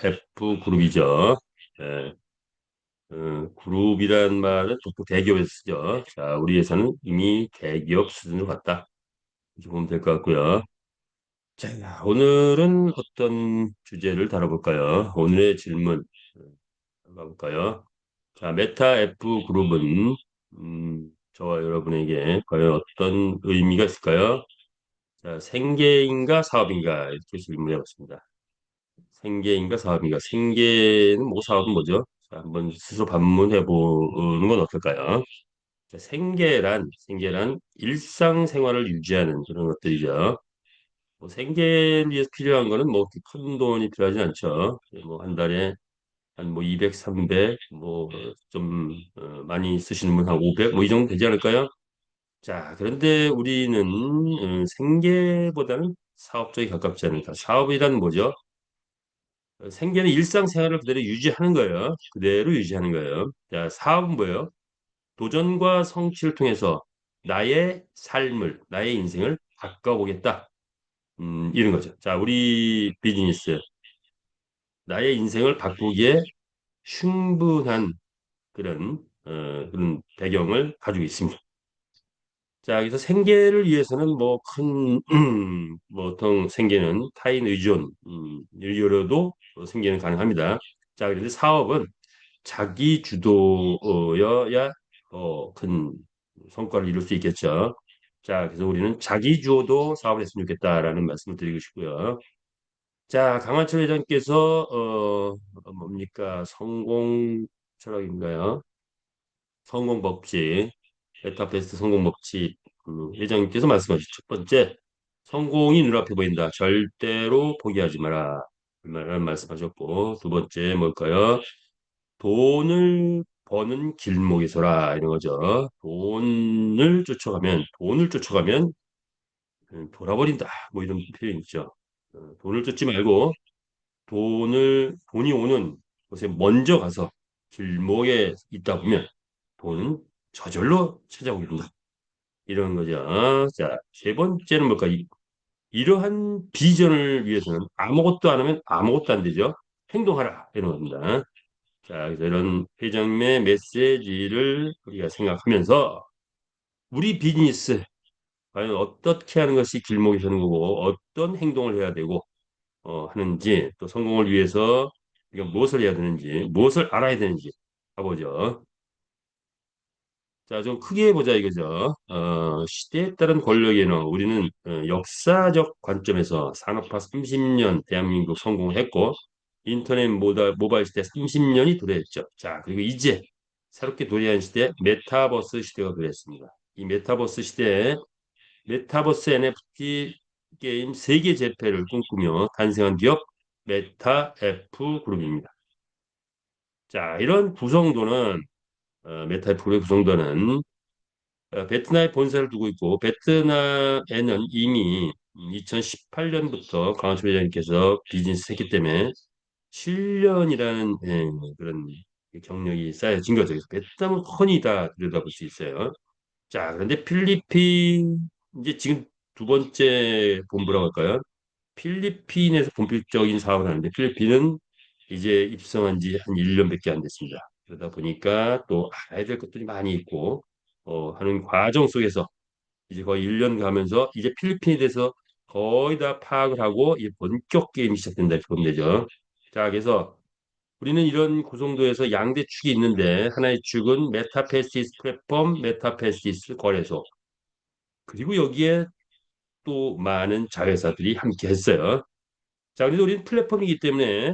F 그룹이죠. 예, 그룹이란 말은 보통 대기업에서 쓰죠. 자, 우리 회사는 이미 대기업 수준으로 갔다. 이렇게 보면 될 것 같고요. 자, 오늘은 어떤 주제를 다뤄볼까요? 오늘의 질문 가볼까요? 자, 메타 F 그룹은 저와 여러분에게 과연 어떤 의미가 있을까요? 자, 생계인가 사업인가 이렇게 질문해 봤습니다. 생계인가 사업인가? 생계는 뭐 사업은 뭐죠? 자, 한번 스스로 반문해 보는 건 어떨까요? 자, 생계란 일상생활을 유지하는 그런 것들이죠. 뭐 생계를 위해서 필요한 거는 뭐 큰 돈이 필요하지 않죠. 뭐 한 달에 한 뭐 200, 300, 뭐 좀 많이 쓰시는 분 한 500, 뭐 이 정도 되지 않을까요? 자, 그런데 우리는 생계보다는 사업적에 가깝지 않을까. 사업이란 뭐죠? 생계는 일상생활을 그대로 유지하는 거예요. 그대로 유지하는 거예요. 자, 사업은 뭐예요? 도전과 성취를 통해서 나의 삶을, 나의 인생을 바꿔보겠다. 이런 거죠. 자, 우리 비즈니스, 나의 인생을 바꾸기에 충분한 그런 배경을 가지고 있습니다. 자, 그래서 생계를 위해서는 뭐 큰, 뭐 보통 생계는 타인 의존, 이료도 생계는 가능합니다. 자, 그런데 사업은 자기 주도여야 큰 성과를 이룰 수 있겠죠. 자, 그래서 우리는 자기 주도도 사업을 했으면 좋겠다라는 말씀을 드리고 싶고요. 자, 강한철 회장께서 뭡니까? 성공 철학인가요? 성공 법칙, 메타베스트 성공 법칙 그 회장님께서 말씀하신 첫 번째, 성공이 눈앞에 보인다. 절대로 포기하지 마라. 라는 말씀하셨고, 두 번째 뭘까요? 돈을 버는 길목에서라 이런 거죠. 돈을 쫓아가면 돌아버린다. 뭐 이런 표현 있죠. 돈을 쫓지 말고 돈이 오는 곳에 먼저 가서 길목에 있다 보면 돈은 저절로 찾아오게 된다. 이런 거죠. 자, 세 번째는 뭘까? 이러한 비전을 위해서는 아무것도 안 하면 아무것도 안 되죠. 행동하라. 이런 겁니다. 자, 그래서 이런 회장님의 메시지를 우리가 생각하면서 우리 비즈니스 과연 어떻게 하는 것이 길목이 서는 거고 어떤 행동을 해야 되고 하는지 또 성공을 위해서 우리가 무엇을 해야 되는지 무엇을 알아야 되는지 가보죠. 자, 좀 크게 보자 이거죠. 시대에 따른 권력에는 우리는 역사적 관점에서 산업화 30년 대한민국 성공을 했고 인터넷 모바일 시대 30년이 도래했죠. 자, 그리고 이제 새롭게 도래한 시대 메타버스 시대가 도래했습니다. 이 메타버스 시대에 메타버스 NFT 게임 세계 재패를 꿈꾸며 탄생한 기업 메타 F 그룹입니다. 자, 이런 구성도는 메타 F 그룹의 구성도는 베트남에 본사를 두고 있고 베트남에는 이미 2018년부터 강원철 회장님께서 비즈니스 했기 때문에 7년이라는 그런 경력이 쌓여진 거죠. 그래서 베트남은 훤히 다 들여다볼 수 있어요. 자, 그런데 필리핀 이제 지금 두 번째 본부라고 할까요? 필리핀에서 본격적인 사업을 하는데 필리핀은 이제 입성한 지 한 1년밖에 안 됐습니다. 그러다 보니까 또 알아야 될 것들이 많이 있고 하는 과정 속에서 이제 거의 1년 가면서 이제 필리핀에 대해서 거의 다 파악을 하고 이 본격 게임이 시작된다 이렇게 보면 되죠. 자, 그래서 우리는 이런 구성도에서 양대 축이 있는데 하나의 축은 메타페시스 플랫폼, 메타페시스 거래소 그리고 여기에 또 많은 자회사들이 함께 했어요. 자, 그래도 우리는 플랫폼이기 때문에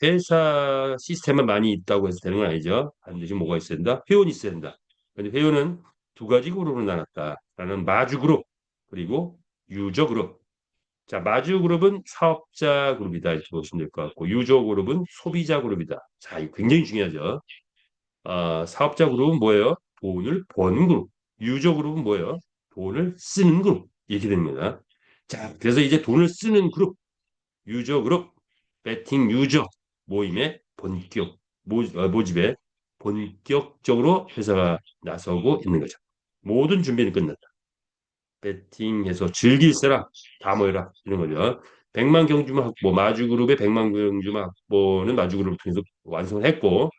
회사 시스템만 많이 있다고 해서 되는 건 아니죠. 반드시 뭐가 있어야 된다? 회원이 있어야 된다. 근데 회원은 두 가지 그룹으로 나눴다라는 마주 그룹 그리고 유저 그룹. 자, 마주 그룹은 사업자 그룹이다 이렇게 보시면 될 것 같고 유저 그룹은 소비자 그룹이다. 자, 이거 굉장히 중요하죠. 사업자 그룹은 뭐예요? 돈을 버는 그룹. 유저 그룹은 뭐예요? 돈을 쓰는 그룹. 이렇게 됩니다. 자, 그래서 이제 돈을 쓰는 그룹 유저 그룹, 배팅 유저 모임의 모집에 본격적으로 회사가 나서고 있는 거죠. 모든 준비는 끝났다. 배팅해서 즐길 사람 다 모여라 이런 거죠. 100만 경주만 확보, 마주그룹의 100만 경주만 확보는 마주그룹을 통해서 완성을 했고,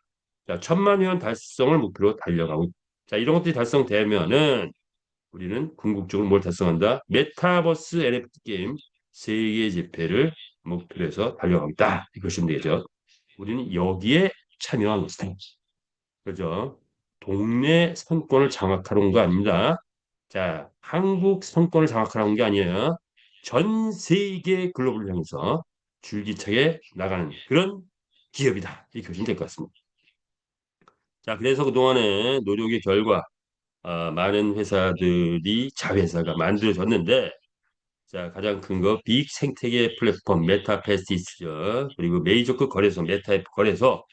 자, 1000만 회원 달성을 목표로 달려가고, 자, 이런 것들이 달성되면은 우리는 궁극적으로 뭘 달성한다? 메타버스 NFT 게임 세계 재패를 목표로 해서 달려가고 있다. 이것이면 되죠. 우리는 여기에 참여한 것이다. 그죠? 동네 선권을 장악하러 온 거 아닙니다. 자, 한국 선권을 장악하러 온 게 아니에요. 전 세계 글로벌을 향해서 줄기차게 나가는 그런 기업이다. 이렇게 보시면 될 것 같습니다. 자, 그래서 그동안의 노력의 결과, 많은 회사들이 자회사가 만들어졌는데, 자, 가장 큰 거, 빅 생태계 플랫폼 메타패스티죠. 그리고 메이저급 거래소, 메타앱 거래소,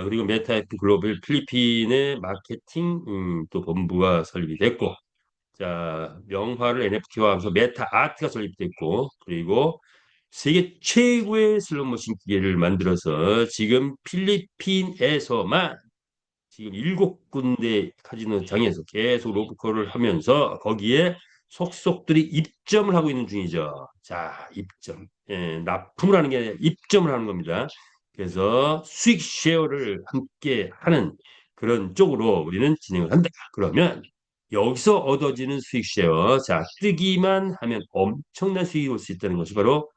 그리고 메타F 글로벌 필리핀의 마케팅 또 본부가 설립이 됐고, 자, 명화를 NFT화하면서 메타 아트가 설립됐고, 그리고 세계 최고의 슬롯머신 기계를 만들어서 지금 필리핀에서만 지금 7군데 카지노장에서 계속 로브콜을 하면서 거기에 속속들이 입점을 하고 있는 중이죠. 자, 입점. 예, 납품을 하는 게 아니라 입점을 하는 겁니다. 그래서 수익 쉐어를 함께 하는 그런 쪽으로 우리는 진행을 한다. 그러면 여기서 얻어지는 수익 쉐어, 자, 뜨기만 하면 엄청난 수익이 올 수 있다는 것이 바로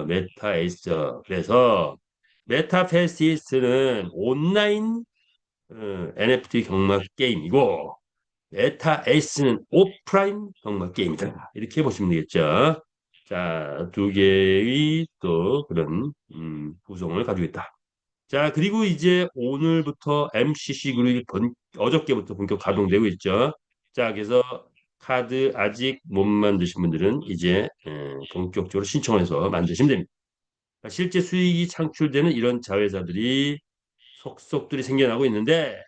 메타에이스죠. 그래서 메타페이스는 온라인 NFT 경마 게임이고 메타 에이스는 오프라인 경마 게임이다. 이렇게 보시면 되겠죠. 자, 두 개의 또 그런 구성을 가지고 있다. 자, 그리고 이제 오늘부터 MCC 그룹이 어저께부터 본격 가동되고 있죠. 자, 그래서 카드 아직 못 만드신 분들은 이제 본격적으로 신청해서 만드시면 됩니다. 실제 수익이 창출되는 이런 자회사들이 속속들이 생겨나고 있는데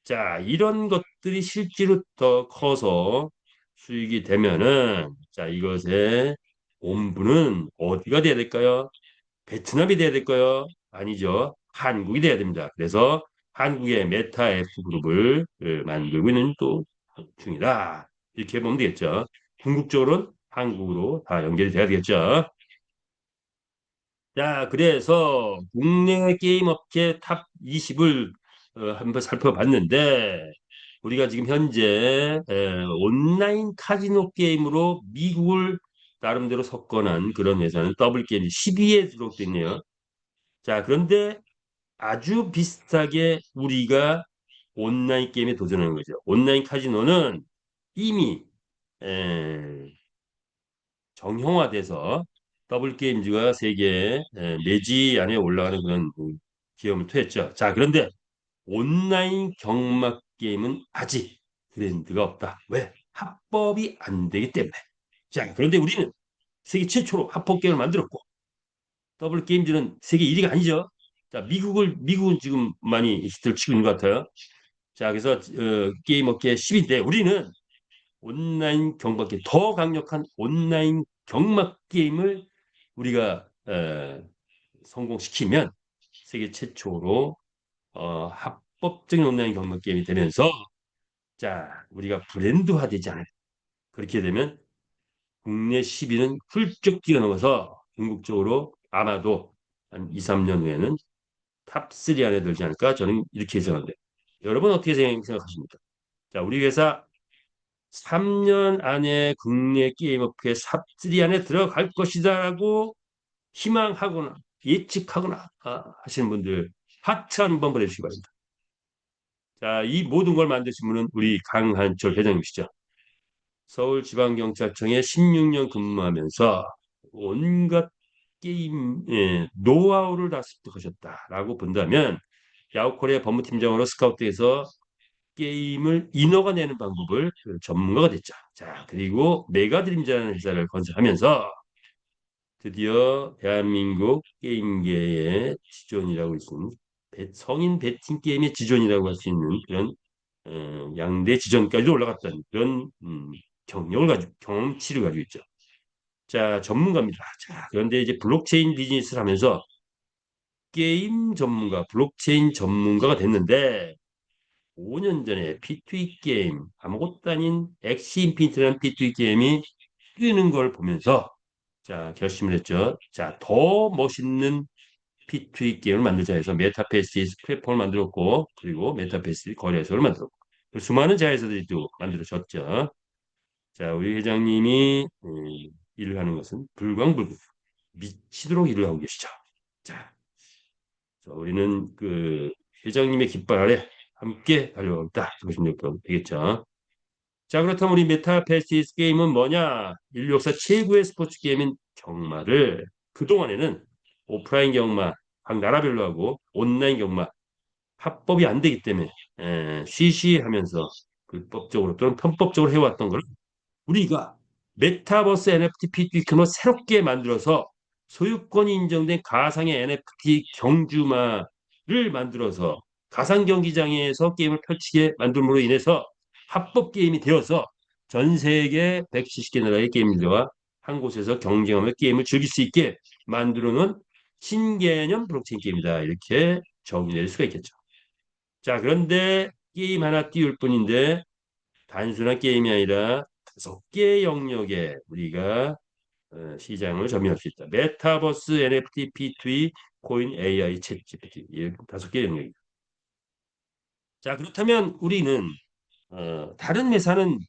자, 이런 것들이 실제로 더 커서 수익이 되면은 자, 이것의 본부는 어디가 돼야 될까요? 베트남이 돼야 될까요? 아니죠. 한국이 돼야 됩니다. 그래서 한국의 메타 F 그룹을 만들고 있는 또 중이다. 이렇게 보면 되겠죠. 궁극적으로는 한국으로 다 연결이 돼야 되겠죠. 자, 그래서 국내 게임 업계 탑 20을 한번 살펴봤는데 우리가 지금 현재 온라인 카지노 게임으로 미국을 나름대로 석권한 그런 회사는 더블게임 12위에 들어오고 있네요. 자, 그런데 아주 비슷하게 우리가 온라인 게임에 도전하는 거죠. 온라인 카지노는 이미 에, 정형화돼서 더블게임즈가 세계 매지 안에 올라가는 그런 기업을 토했죠. 자, 그런데 온라인 경마 게임은 아직 브랜드가 없다. 왜? 합법이 안 되기 때문에. 자, 그런데 우리는 세계 최초로 합법 게임을 만들었고 더블게임즈는 세계 1위가 아니죠. 자, 미국은 지금 많이 히트를 치고 있는 것 같아요. 자, 그래서 게임 업계 10인데 우리는 온라인 경마 게임 더 강력한 온라인 경마 게임을 우리가 성공시키면 세계 최초로 합법적인 온라인 경마 게임이 되면서 자 우리가 브랜드화되지 않아요. 그렇게 되면 국내 10위는 훌쩍 뛰어넘어서 궁극적으로 아마도 한 2, 3년 후에는 탑3 안에 들지 않을까 저는 이렇게 예상하는데 여러분 어떻게 생각하십니까? 자 우리 회사 3년 안에 국내 게임업계 삽3 안에 들어갈 것이다라고 희망하거나 예측하거나 하시는 분들 하트 한번 보내주시기 바랍니다. 자, 이 모든 걸 만드신 분은 우리 강한철 회장님이시죠. 서울지방경찰청에 16년 근무하면서 온갖 게임의 노하우를 다 습득하셨다라고 본다면 야후코리아 법무팀장으로 스카우트해서 게임을 인허가내는 방법을 그 전문가가 됐죠. 자, 그리고 메가드림즈라는 회사를 건설하면서 드디어 대한민국 게임계의 지존이라고 있는 성인 베팅 게임의 지존이라고 할 수 있는 그런 양대 지존까지도 올라갔다는 그런 경력을 가지고 경험치를 가지고 있죠. 자, 전문가입니다. 자, 그런데 이제 블록체인 비즈니스를 하면서 게임 전문가, 블록체인 전문가가 됐는데 5년 전에 P2E 게임, 아무것도 아닌 엑시 인피니트라는 P2E 게임이 뜨는 걸 보면서 자, 결심을 했죠. 자, 더 멋있는 P2E 게임을 만들자 해서 메타페이스 플랫폼을 만들었고, 그리고 메타페이스 거래소를 만들었고, 수많은 자회사들이 또 만들어졌죠. 자, 우리 회장님이 일을 하는 것은 불광불급 미치도록 일을 하고 계시죠. 자, 우리는 그 회장님의 깃발 아래 함께 달려가겠다. 그러시면 되겠죠. 자, 그렇다면 우리 메타페시스 게임은 뭐냐? 인류 역사 최고의 스포츠 게임인 경마를 그동안에는 오프라인 경마 각 나라별로 하고 온라인 경마 합법이 안 되기 때문에 쉬쉬하면서 불법적으로 또는 편법적으로 해왔던 걸 우리가 메타버스 NFT PTQ를 새롭게 만들어서 소유권이 인정된 가상의 NFT 경주마를 만들어서 가상 경기장에서 게임을 펼치게 만듦으로 인해서 합법 게임이 되어서 전 세계 170개 나라의 게임들과 한 곳에서 경쟁하며 게임을 즐길 수 있게 만들어 놓은 신개념 블록체인 게임이다. 이렇게 정의낼 수가 있겠죠. 자, 그런데 게임 하나 띄울 뿐인데 단순한 게임이 아니라 5개의 영역에 우리가 시장을 점유할 수 있다. 메타버스, NFT, P2E, 코인, AI, 챗 GPT 이 5개 영역이다. 자, 그렇다면 우리는 다른 회사는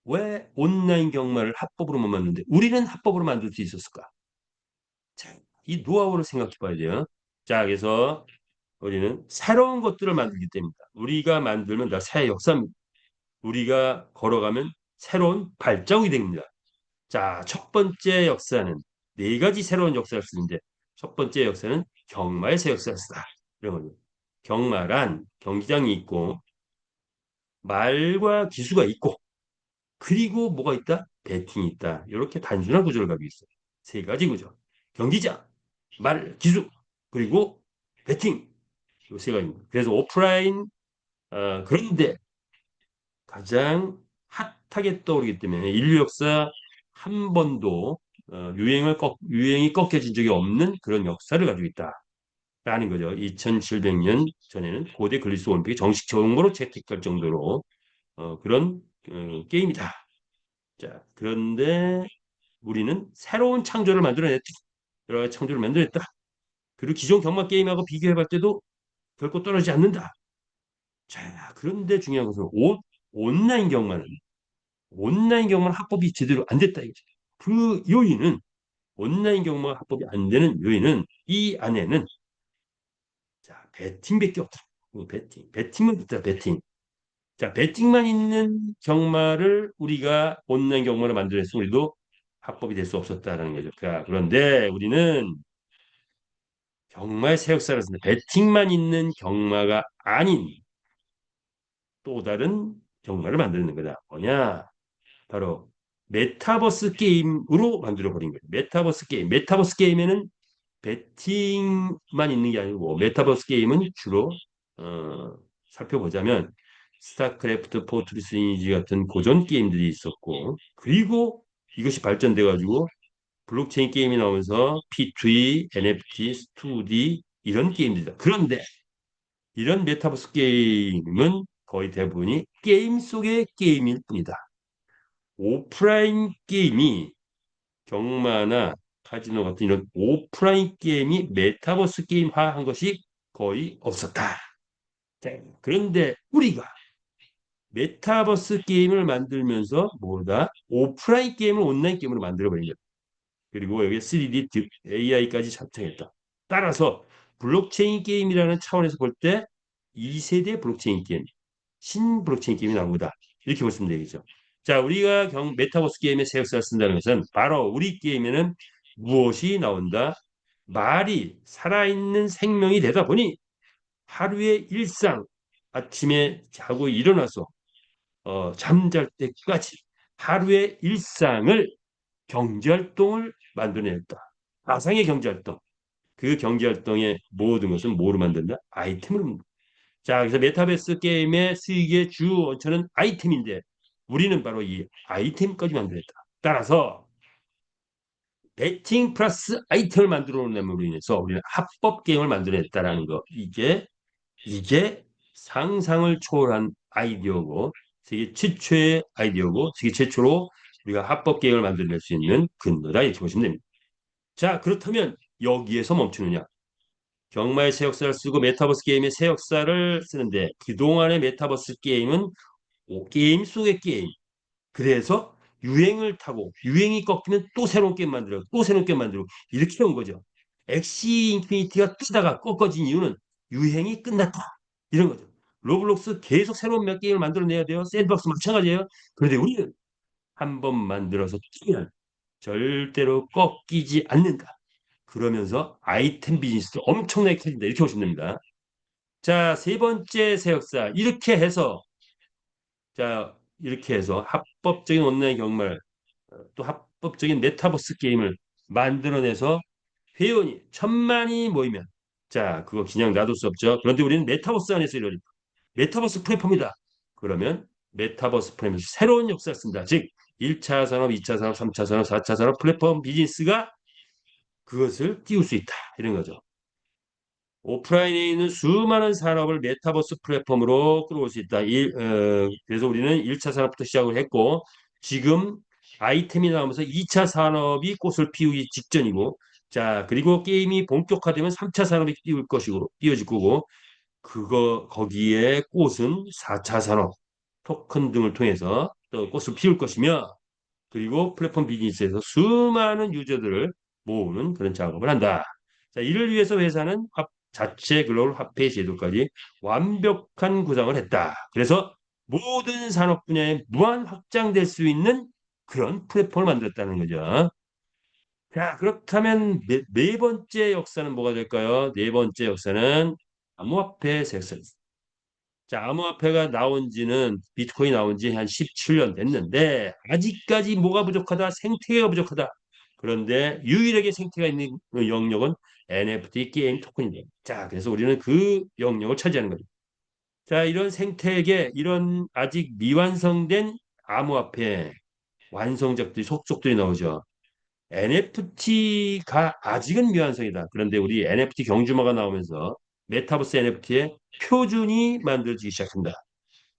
왜 온라인 경마를 합법으로 못 만드는데 우리는 합법으로 만들 수 있었을까? 자, 이 노하우를 생각해 봐야 돼요. 자, 그래서 우리는 새로운 것들을 만들기 때문이다. 우리가 만들면 다 새 역사입니다. 우리가 걸어가면 새로운 발자국이 됩니다. 자, 첫 번째 역사는 네 가지 새로운 역사를 쓰는데 첫 번째 역사는 경마의 새 역사를 쓰다. 이런 거죠. 경마란 경기장이 있고 말과 기수가 있고 그리고 뭐가 있다? 배팅이 있다. 이렇게 단순한 구조를 가지고 있어요. 세 가지 구조. 경기장, 말, 기수, 그리고 배팅. 이 세 가지입니다. 그래서 오프라인 그런데 가장 핫하게 떠오르기 때문에 인류 역사 한 번도 유행이 꺾여진 적이 없는 그런 역사를 가지고 있다라는 거죠. 2700년 전에는 고대 그리스 올림픽이 정식 종목으로 채택할 정도로 그런 게임이다. 자, 그런데 우리는 새로운 창조를 만들어냈다. 여러 가지 창조를 만들었다. 그리고 기존 경마 게임하고 비교해볼 때도 결코 떨어지지 않는다. 자, 그런데 중요한 것은 온라인 경마는 온라인 경마는 합법이 제대로 안 됐다 이거죠. 그 요인은 온라인 경마가 합법이 안 되는 요인은 이 안에는 자 배팅밖에 없다. 배팅만 있다. 배팅. 자 배팅만 있는 경마를 우리가 온라인 경마를 만들어서 우리도 합법이 될 수 없었다라는 거죠. 자, 그런데 우리는 경마의 새 역사를 쓰는 배팅만 있는 경마가 아닌 또 다른 경마를 만드는 거다. 뭐냐? 바로 메타버스 게임으로 만들어 버린 거예요. 메타버스 게임. 메타버스 게임에는 배팅만 있는 게 아니고 메타버스 게임은 주로 살펴보자면 스타크래프트, 포트리스 리니지 같은 고전 게임들이 있었고 그리고 이것이 발전돼 가지고 블록체인 게임이 나오면서 P2E, NFT, 2D 이런 게임들이다. 그런데 이런 메타버스 게임은 거의 대부분이 게임 속의 게임일 뿐이다. 오프라인 게임이 경마나 카지노 같은 이런 오프라인 게임이 메타버스 게임화한 것이 거의 없었다. 자, 그런데 우리가 메타버스 게임을 만들면서 뭐다? 오프라인 게임을 온라인 게임으로 만들어버린 거다. 그리고 여기에 3D AI까지 잡창했다. 따라서 블록체인 게임이라는 차원에서 볼 때 2세대 블록체인 게임, 신블록체인 게임이 나온 거다. 이렇게 보시면 되겠죠. 자, 우리가 메타버스 게임의 새 역사를 쓴다는 것은 바로 우리 게임에는 무엇이 나온다? 말이 살아있는 생명이 되다 보니 하루의 일상, 아침에 자고 일어나서 잠잘 때까지 하루의 일상을 경제활동을 만들어냈다. 가상의 경제활동. 그 경제활동의 모든 것은 뭐로 만든다? 아이템으로. 자, 그래서 메타버스 게임의 수익의 주 원천은 아이템인데 우리는 바로 이 아이템까지 만들었다. 따라서 배팅 플러스 아이템을 만들어내므로 인해서 우리는 합법 게임을 만들어냈다라는 거. 이게 상상을 초월한 아이디어고 세계 최초의 아이디어고 세계 최초로 우리가 합법 계획을 만들어낼 수 있는 근거다 이렇게 보시면 됩니다. 자, 그렇다면 여기에서 멈추느냐? 경마의 새 역사를 쓰고 메타버스 게임의 새 역사를 쓰는데 그동안의 메타버스 게임은 게임 속의 게임. 그래서 유행을 타고 유행이 꺾이면 또 새로운 게임 만들어 또 새로운 게임 만들고 이렇게 온 거죠. 엑시 인피니티가 뜨다가 꺾어진 이유는 유행이 끝났다. 이런 거죠. 로블록스 계속 새로운 몇 게임을 만들어내야 돼요. 샌드박스 마찬가지예요. 그런데 우리는 한 번 만들어서 뛰면 절대로 꺾이지 않는다. 그러면서 아이템 비즈니스도 엄청나게 커진다. 이렇게 보시면 됩니다. 자, 세 번째 세역사. 이렇게 해서 합법적인 온라인 경매, 또 합법적인 메타버스 게임을 만들어내서 회원이 1,000만이 모이면, 자, 그거 그냥 놔둘 수 없죠. 그런데 우리는 메타버스 안에서 이루어진 메타버스 플랫폼이다. 그러면 메타버스 플랫폼에서 새로운 역사를 쓴다. 즉, 1차 산업, 2차 산업, 3차 산업, 4차 산업 플랫폼 비즈니스가 그것을 띄울 수 있다. 이런 거죠. 오프라인에 있는 수많은 산업을 메타버스 플랫폼으로 끌어올 수 있다. 그래서 우리는 1차 산업부터 시작을 했고 지금 아이템이 나오면서 2차 산업이 꽃을 피우기 직전이고 자 그리고 게임이 본격화되면 3차 산업이 띄워질 거고 거기에 꽃은 4차 산업 토큰 등을 통해서 또 꽃을 피울 것이며 그리고 플랫폼 비즈니스에서 수많은 유저들을 모으는 그런 작업을 한다. 자, 이를 위해서 회사는 자체 글로벌 화폐 제도까지 완벽한 구상을 했다. 그래서 모든 산업 분야에 무한 확장될 수 있는 그런 플랫폼을 만들었다는 거죠. 자, 그렇다면 네 번째 역사는 뭐가 될까요? 네 번째 역사는 암호화폐 역사. 자, 암호화폐가 나온 지는 비트코인 나온 지 한 17년 됐는데 아직까지 뭐가 부족하다? 생태계가 부족하다. 그런데 유일하게 생태가 있는 그 영역은 NFT 게임 토큰이다. 자, 그래서 우리는 그 영역을 차지하는 거죠. 자, 이런 생태계, 이런 아직 미완성된 암호화폐 완성작들이 속속들이 나오죠. NFT가 아직은 미완성이다. 그런데 우리 NFT 경주마가 나오면서 메타버스 NFT의 표준이 만들어지기 시작한다.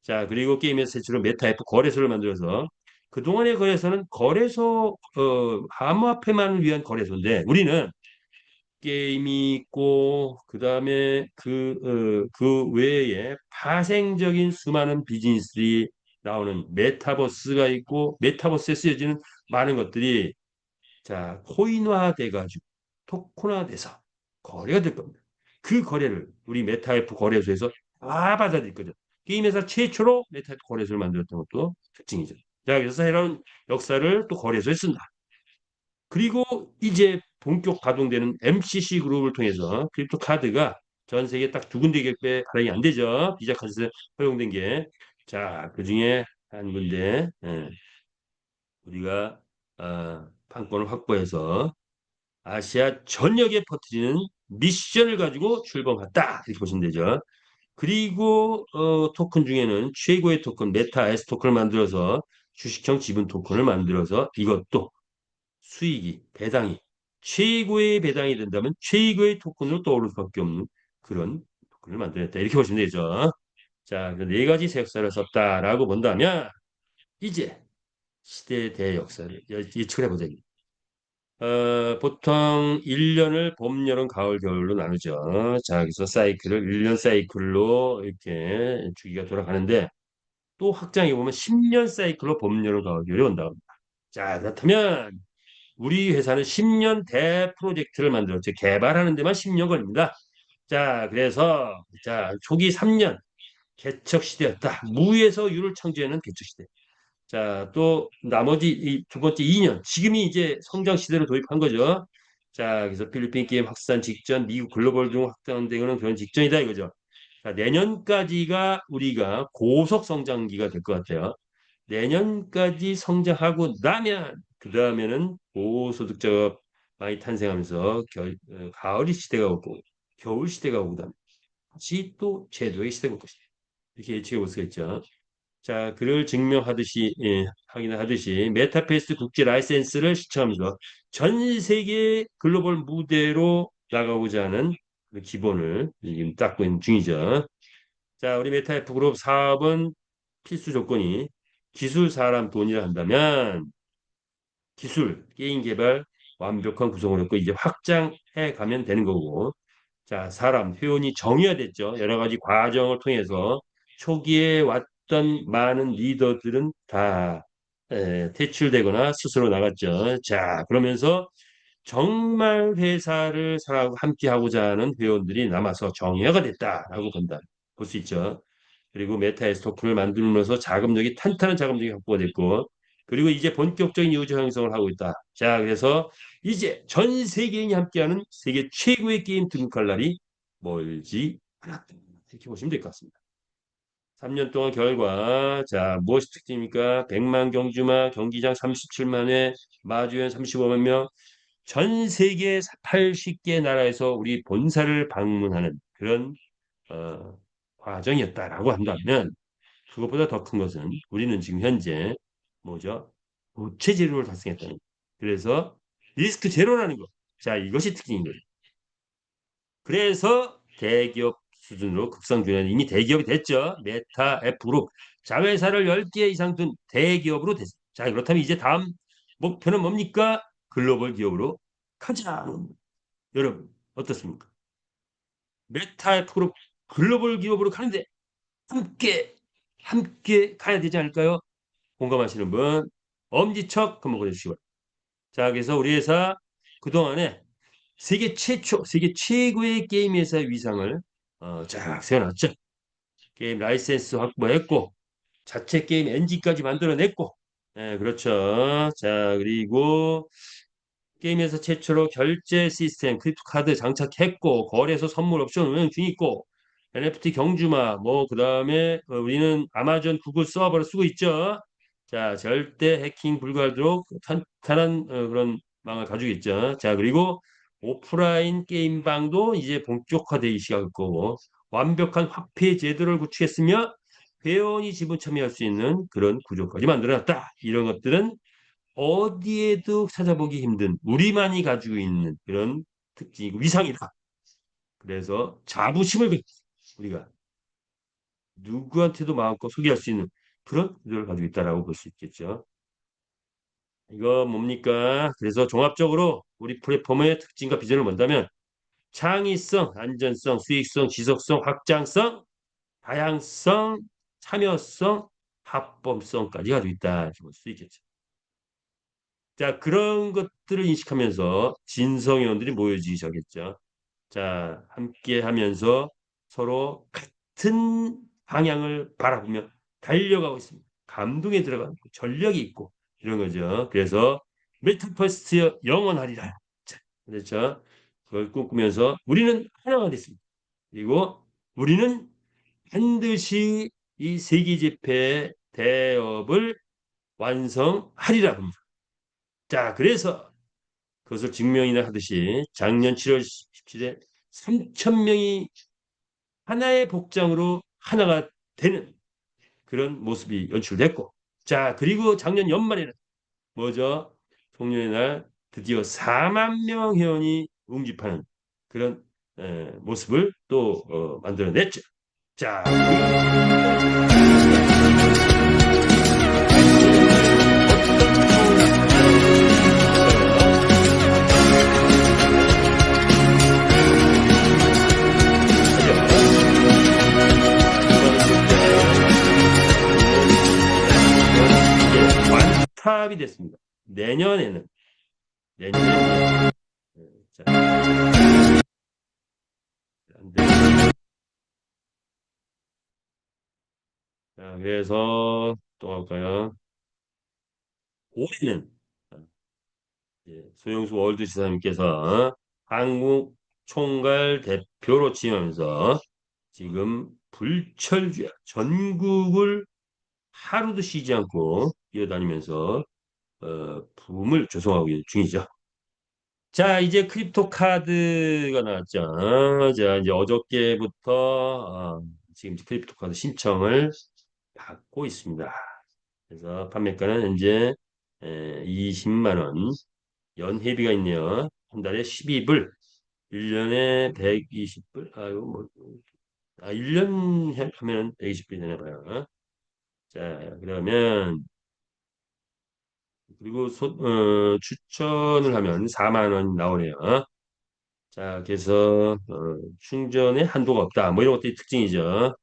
자, 그리고 게임에서 새로 메타F 거래소를 만들어서 그동안의 거래소는 암호화폐만을 위한 거래소인데 우리는 게임이 있고 그다음에 그 외에 파생적인 수많은 비즈니스들이 나오는 메타버스가 있고 메타버스에 쓰여지는 많은 것들이 자, 코인화 돼가지고 토큰화돼서 거래가 될 겁니다. 그 거래를 우리 메타F 거래소에서 다 받아들일 거죠. 게임 회사 최초로 메타F 거래소를 만들었던 것도 특징이죠. 자, 그래서 새로운 역사를 또 거래소에 쓴다. 그리고 이제 본격 가동되는 MCC 그룹을 통해서 크립토 카드가 전 세계 딱 두 군데밖에 발행이 안 되죠. 비자 카드 허용된 게. 자, 그 중에 한 군데 우리가 판권을 확보해서 아시아 전역에 퍼뜨리는 미션을 가지고 출범했다. 이렇게 보시면 되죠. 그리고 토큰 중에는 최고의 토큰 메타 S 토큰을 만들어서 주식형 지분 토큰을 만들어서 이것도 수익이 배당이 최고의 배당이 된다면 최고의 토큰으로 떠오를 수밖에 없는 그런 토큰을 만들었다. 이렇게 보시면 되죠. 자, 네 가지 세역사를 썼다라고 본다면 이제 시대 대역사를 예측을 해보자. 보통 1년을 봄, 여름, 가을, 겨울로 나누죠. 자, 그래서 사이클을 1년 사이클로 이렇게 주기가 돌아가는데 또 확장해 보면 10년 사이클로 봄, 여름, 가을, 겨울이 온다고 합니다. 자, 그렇다면 우리 회사는 10년 대 프로젝트를 만들었죠. 개발하는 데만 10년 걸립니다. 자, 그래서 자, 초기 3년 개척 시대였다. 무에서 유를 창조하는 개척 시대. 자, 또 나머지 이 두 번째 2년, 지금이 이제 성장 시대로 도입한 거죠. 자, 그래서 필리핀 게임 확산 직전, 미국 글로벌 등 확산되는 그런 직전이다 이거죠. 자, 내년까지가 우리가 고속 성장기가 될 것 같아요. 내년까지 성장하고 나면 그 다음에는 고소득자가 많이 탄생하면서 가을 시대가 오고 겨울 시대가 오고 그다음에 다시 또 제도의 시대가 올 것이다. 이렇게 예측해 볼 수가 있죠. 자, 그를 증명하듯이 확인을 하듯이 메타페이스 국제 라이센스를 시청하면서 전 세계 글로벌 무대로 나가고자 하는 그 기본을 지금 닦고 있는 중이죠. 자, 우리 메타F 그룹 사업은 필수 조건이 기술, 사람, 돈이라 한다면 기술, 게임 개발 완벽한 구성을 했고 이제 확장해 가면 되는 거고. 자, 사람, 회원이 정의화됐죠. 여러 가지 과정을 통해서 초기에 왔던 많은 리더들은 다 퇴출되거나 스스로 나갔죠. 자, 그러면서 정말 회사를 사랑하고 함께 하고자 하는 회원들이 남아서 정의화가 됐다라고 본다. 볼 수 있죠. 그리고 메타에서 토큰을 만들면서 자금력이 탄탄한 자금력이 확보가 됐고, 그리고 이제 본격적인 유저 형성을 하고 있다. 자, 그래서 이제 전 세계인이 함께하는 세계 최고의 게임 등극할 날이 멀지 않았다. 이렇게 보시면 될 것 같습니다. 3년 동안 결과, 자, 무엇이 특징입니까? 100만 경주마, 경기장 37만 회, 마주연 35만 명, 전 세계 80개 나라에서 우리 본사를 방문하는 그런 어, 과정이었다라고 한다면 그것보다 더 큰 것은 우리는 지금 현재 뭐죠? 부채 제로를 달성했다는 거. 그래서 리스크 제로라는 거. 자, 이것이 특징인 거예요. 그래서 대기업 수준으로 급성균은 이미 대기업이 됐죠. 메타, 애플그룹. 자회사를 10개 이상 둔 대기업으로 됐어요. 자, 그렇다면 이제 다음 목표는 뭡니까? 글로벌 기업으로 가자. 여러분, 어떻습니까? 메타, 애플그룹 글로벌 기업으로 가는데 함께, 함께 가야 되지 않을까요? 공감하시는 분, 엄지척 한번 보내주시기 바랍니다. 자, 그래서 우리 회사 그동안에 세계 최초, 세계 최고의 게임 회사의 위상을 쫙 세워놨죠. 게임 라이센스 확보했고, 자체 게임 엔진까지 만들어냈고, 예, 그렇죠. 자, 그리고 게임에서 최초로 결제 시스템, 크립토 카드 장착했고, 거래소 선물 옵션 운영 중있고, NFT 경주마, 뭐, 그 다음에 우리는 아마존 구글 서버를 쓰고 있죠. 자, 절대 해킹 불가하도록 탄탄한 그런 망을 가지고 있죠. 자, 그리고 오프라인 게임방도 이제 본격화되기 시작할 거고, 완벽한 화폐 제도를 구축했으며, 회원이 지분 참여할 수 있는 그런 구조까지 만들어놨다. 이런 것들은 어디에도 찾아보기 힘든 우리만이 가지고 있는 그런 특징이고 위상이다. 그래서 자부심을 우리가 누구한테도 마음껏 소개할 수 있는 그런 구조를 가지고 있다라고 볼 수 있겠죠. 이거 뭡니까? 그래서 종합적으로 우리 플랫폼의 특징과 비전을 본다면 창의성, 안전성, 수익성, 지속성, 확장성, 다양성, 참여성, 합법성까지 가지고 있다. 이렇게 볼 수 있겠죠. 자, 그런 것들을 인식하면서 진성위원들이 모여지기 시작했죠. 자, 함께 하면서 서로 같은 방향을 바라보며 달려가고 있습니다. 감동에 들어가는 전력이 있고 이런 거죠. 그래서 메타버스 영원하리라. 자, 그렇죠. 그걸 꿈꾸면서 우리는 하나가 됐습니다. 그리고 우리는 반드시 이 세계 집회 대업을 완성하리라 합니다. 자, 그래서 그것을 증명이나 하듯이 작년 7월 17일 3천 명이 하나의 복장으로 하나가 되는 그런 모습이 연출됐고, 자, 그리고 작년 연말에는 뭐죠? 송년의 날 드디어 4만 명 회원이 웅집하는 그런 모습을 또 만들어냈죠. 자, 완탑이 됐습니다. 내년에는 자, 안 돼. 자, 그래서 또 할까요? 올해는 소영수 월드 지사님께서 한국 총괄 대표로 지내면서 지금 불철주야 전국을 하루도 쉬지 않고 뛰어다니면서 붐을 조성하고 있는 중이죠. 자, 이제 크립토 카드가 나왔죠. 자, 이제 어저께부터 지금 크립토 카드 신청을 받고 있습니다. 그래서 판매가는 현재 20만 원, 연회비가 있네요. 한 달에 12불, 1년에 120불. 아유, 뭐, 1년 하면 120불이 되나 봐요. 자, 그러면 그리고 추천을 하면 4만 원 나오네요. 자, 그래서 충전에 한도가 없다. 뭐 이런 것들이 특징이죠.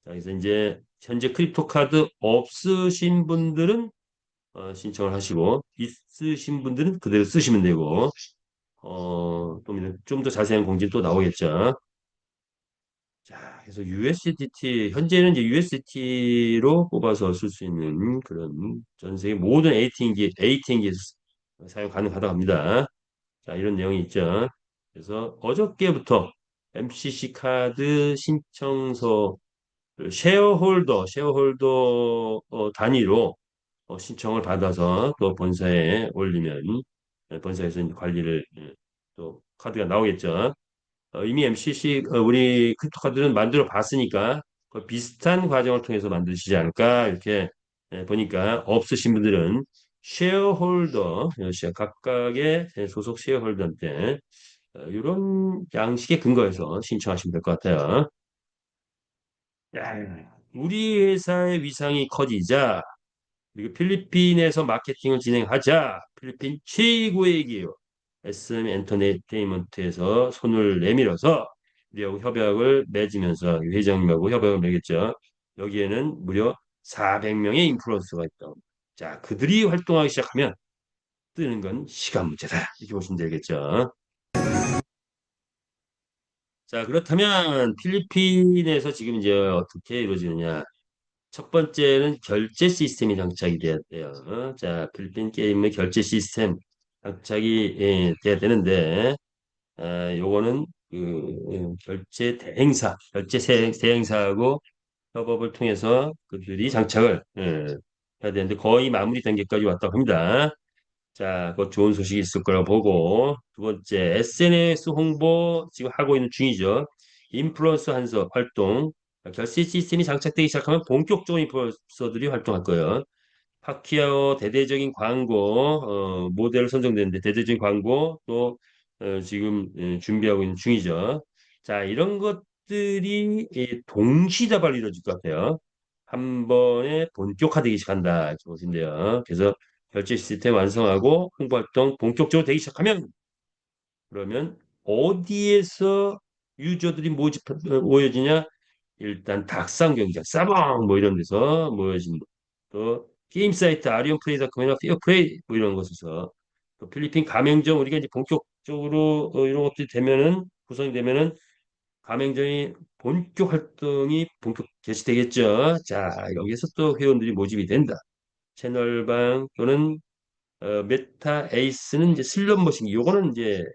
자, 그래서 이제 현재 크립토 카드 없으신 분들은 신청을 하시고 있으신 분들은 그대로 쓰시면 되고 좀 더 자세한 공지는 또 나오겠죠. 자, 그래서 USDT 현재는 이제 USDT로 뽑아서 쓸 수 있는 그런 전 세계 모든 ATM기에서 사용 가능하다고 합니다. 자, 이런 내용이 있죠. 그래서 어저께부터 MCC 카드 신청서 쉐어홀더 단위로 신청을 받아서 또 본사에 올리면 본사에서 이제 관리를 또 카드가 나오겠죠. 이미 MCC 우리 크립토카드는 만들어 봤으니까 그 비슷한 과정을 통해서 만드시지 않을까 이렇게 보니까 없으신 분들은 각각의 소속 쉐어홀더한테 이런 양식에 근거해서 신청하시면 될 것 같아요. 야, 우리 회사의 위상이 커지자 그리고 필리핀에서 마케팅을 진행하자 필리핀 최고의 기업 SM 엔터테인먼트에서 손을 내밀어서 우리하고 협약을 맺으면서 회장님하고 협약을 맺겠죠. 여기에는 무려 400명의 인플루언서가 있다. 자, 그들이 활동하기 시작하면 뜨는 건 시간 문제다. 이렇게 보시면 되겠죠. 자, 그렇다면 필리핀에서 지금 이제 어떻게 이루어지느냐? 첫 번째는 결제 시스템이 장착이 돼야 돼요. 자, 필리핀 게임의 결제 시스템 장착이 돼야 되는데, 요거는 대행사하고 협업을 통해서 그들이 장착을 해야 되는데 거의 마무리 단계까지 왔다고 합니다. 자, 그 좋은 소식이 있을 거라고 보고 두 번째 SNS 홍보 지금 하고 있는 중이죠. 인플루언서 한서 활동 결제 시스템이 장착되기 시작하면 본격적인 인플루언서들이 활동할 거예요. 파키아오 대대적인 광고 모델을 선정되는데 대대적인 광고 또 지금 준비하고 있는 중이죠. 자, 이런 것들이 동시다발로 이루어질 것 같아요. 한 번에 본격화되기 시작한다. 이렇게 보시면돼요. 그래서 결제 시스템 완성하고 홍보 활동 본격적으로 되기 시작하면 그러면 어디에서 유저들이 모여지냐? 일단 닭상 경기장, 사방 뭐 이런 데서 모여진다. 또 게임 사이트 아리온플레이닷컴이나 페어플레이 뭐 이런 곳에서 또 필리핀 가맹점 우리가 이제 본격적으로 이런 것들이 되면은 구성이 되면은 가맹점이 본격 활동이 본격 개시되겠죠. 자, 여기서 또 회원들이 모집이 된다. 채널방 또는 메타 에이스는 이제 슬롯 머신 요거는 이제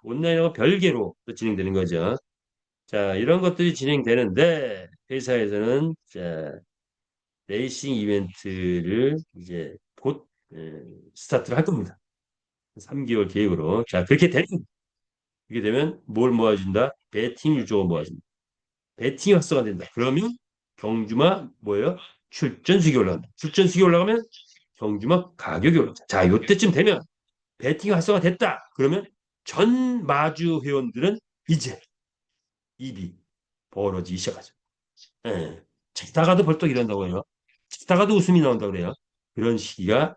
온라인하고 별개로 또 진행되는 거죠. 자, 이런 것들이 진행되는데 회사에서는 자, 레이싱 이벤트를 이제 곧 스타트를 할 겁니다. 3개월 계획으로. 자, 그렇게 되면 뭘 모아준다? 배팅 유저가 모아준다. 배팅이 활성화된다. 그러면 경주마 뭐예요? 출전 수익이 올라간다. 출전 수익이 올라가면 경주마 가격이 올라간다. 자, 요때쯤 되면 배팅이 활성화됐다. 그러면 전 마주 회원들은 이제 입이 벌어지기 시작하죠. 예. 찍다가도 벌떡 일어난다고 해요. 찍다가도 웃음이 나온다고 그래요. 그런 시기가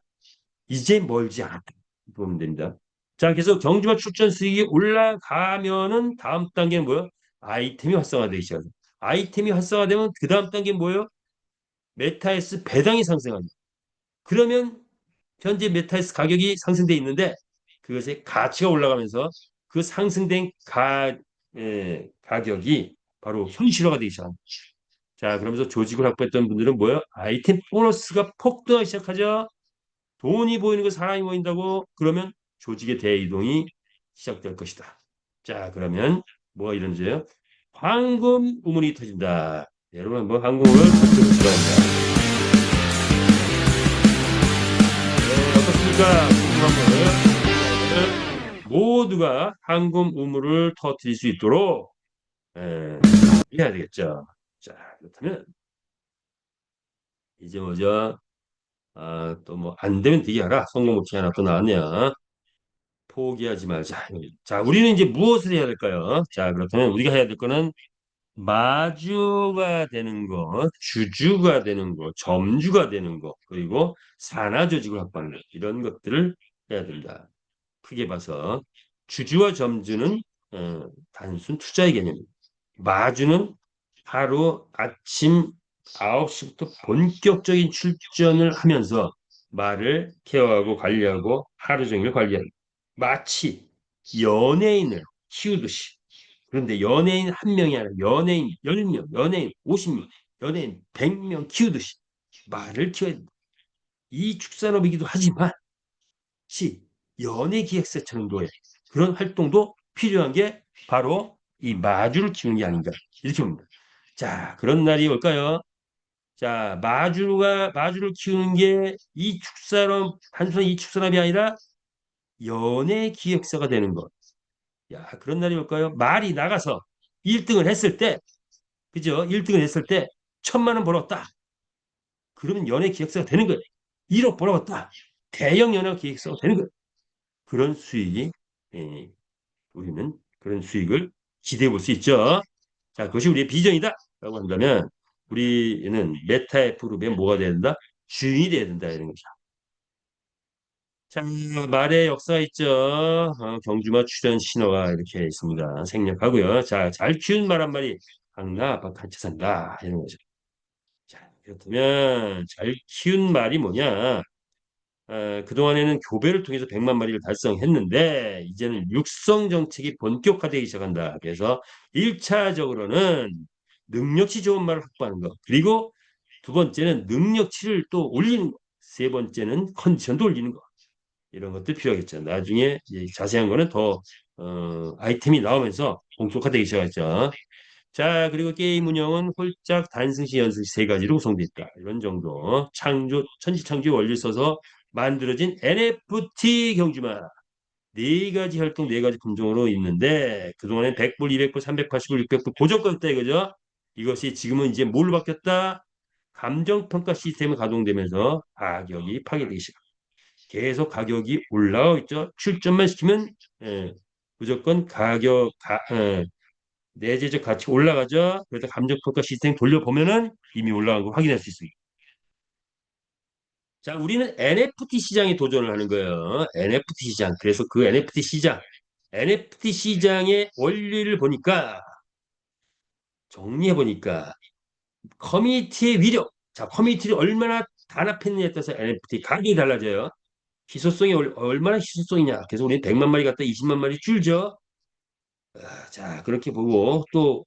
이제 멀지 않았다. 보면 됩니다. 자, 그래서 경주마 출전 수익이 올라가면은 다음 단계는 뭐예요? 아이템이 활성화되기 시작합니다. 아이템이 활성화되면 그 다음 단계는 뭐예요? 메타에스 배당이 상승합니다. 그러면 현재 메타에스 가격이 상승돼 있는데 그것의 가치가 올라가면서 그 상승된 가격이 바로 현실화가 되기 시작합니다. 자, 그러면서 조직을 확보했던 분들은 뭐예요? 아이템 보너스가 폭등하기 시작하죠. 돈이 보이는 거 사람이 보인다고 그러면 조직의 대이동이 시작될 것이다. 자, 그러면 뭐가 이런지요? 황금 우물이 터진다. 네, 여러분 한번 황금을 찾아보시기 바랍니다. 네, 어떻습니까? 황금을 모두가 황금 우물을 터뜨릴 수 있도록 에, 해야 되겠죠. 자, 그렇다면 이제 뭐죠? 또 뭐 안 되면 되게 하라. 성공법칙 하나 또 나왔네요. 포기하지 말자. 자, 우리는 이제 무엇을 해야 될까요? 자, 그렇다면 우리가 해야 될 거는 마주가 되는 거, 주주가 되는 거, 점주가 되는 거, 그리고 산하 조직을 확보하는 것, 이런 것들을 해야 된다. 크게 봐서 주주와 점주는 단순 투자의 개념입니다. 마주는 하루 아침 9시부터 본격적인 출전을 하면서 말을 케어하고 관리하고 하루 종일 관리하는 마치 연예인을 키우듯이. 그런데 연예인 한 명이 아니라 연예인 10명, 연예인 50명, 연예인 100명 키우듯이 말을 키워야 된다. 이 축산업이기도 하지만 시 연예 기획사처럼도의 그런 활동도 필요한 게 바로 이 마주를 키우는 게 아닌가 이렇게 봅니다. 자, 그런 날이 올까요? 자, 마주를 키우는 게 이 축산업 단순히 이 축산업이 아니라 연예 기획사가 되는 것. 야, 그런 날이 올까요? 말이 나가서 1등을 했을 때, 그죠? 1등을 했을 때 1,000만 원 벌었다. 그러면 연예 기획사가 되는 거예요. 1억 벌었다. 대형 연예 기획사가 되는 거예요. 그런 수익이 예, 우리는 그런 수익을 기대해 볼 수 있죠. 자, 그것이 우리의 비전이다. 라고 한다면 우리는 메타의 그룹에 뭐가 돼야 된다? 주인이 돼야 된다. 이런 거죠. 자, 말의 역사 있죠. 경주마 출현 신호가 이렇게 있습니다. 생략하고요. 자, 잘 키운 말 한 마리 강나 아빠 같이 산다. 이런 거죠. 자, 그렇다면 잘 키운 말이 뭐냐? 그동안에는 교배를 통해서 100만 마리를 달성했는데 이제는 육성 정책이 본격화되기 시작한다. 그래서 1차적으로는 능력치 좋은 말을 확보하는 것. 그리고 두 번째는 능력치를 또 올리는 것. 세 번째는 컨디션도 올리는 것. 이런 것들 필요하겠죠. 나중에 이제 자세한 거는 더 아이템이 나오면서 본격화되기 시작하죠. 자, 그리고 게임 운영은 홀짝, 단승시, 연승시 세 가지로 구성되어 있다. 이런 정도. 천지창조 원리를 써서 만들어진 NFT 경주마. 네 가지 활동, 네 가지 품종으로 있는데, 그동안엔 100불, 200불, 380불, 600불 고정가였다 이거죠. 이것이 지금은 이제 뭘로 바뀌었다? 감정평가 시스템이 가동되면서 가격이 파괴되기 시작. 계속 가격이 올라가고 있죠. 출전만 시키면 무조건 내재적 가치 올라가죠. 그래서 감정평가 시스템 돌려보면은 이미 올라간 거 확인할 수 있습니다. 자, 우리는 NFT 시장에 도전을 하는 거예요. NFT 시장. 그래서 그 NFT 시장의 원리를 보니까 정리해 보니까 커뮤니티의 위력. 자, 커뮤니티를 얼마나 단합했느냐에 따라서 NFT 가격이 달라져요. 희소성이 얼마나 희소성이냐. 그래서 우리는 100만 마리 갖다 20만 마리 줄죠. 자, 그렇게 보고 또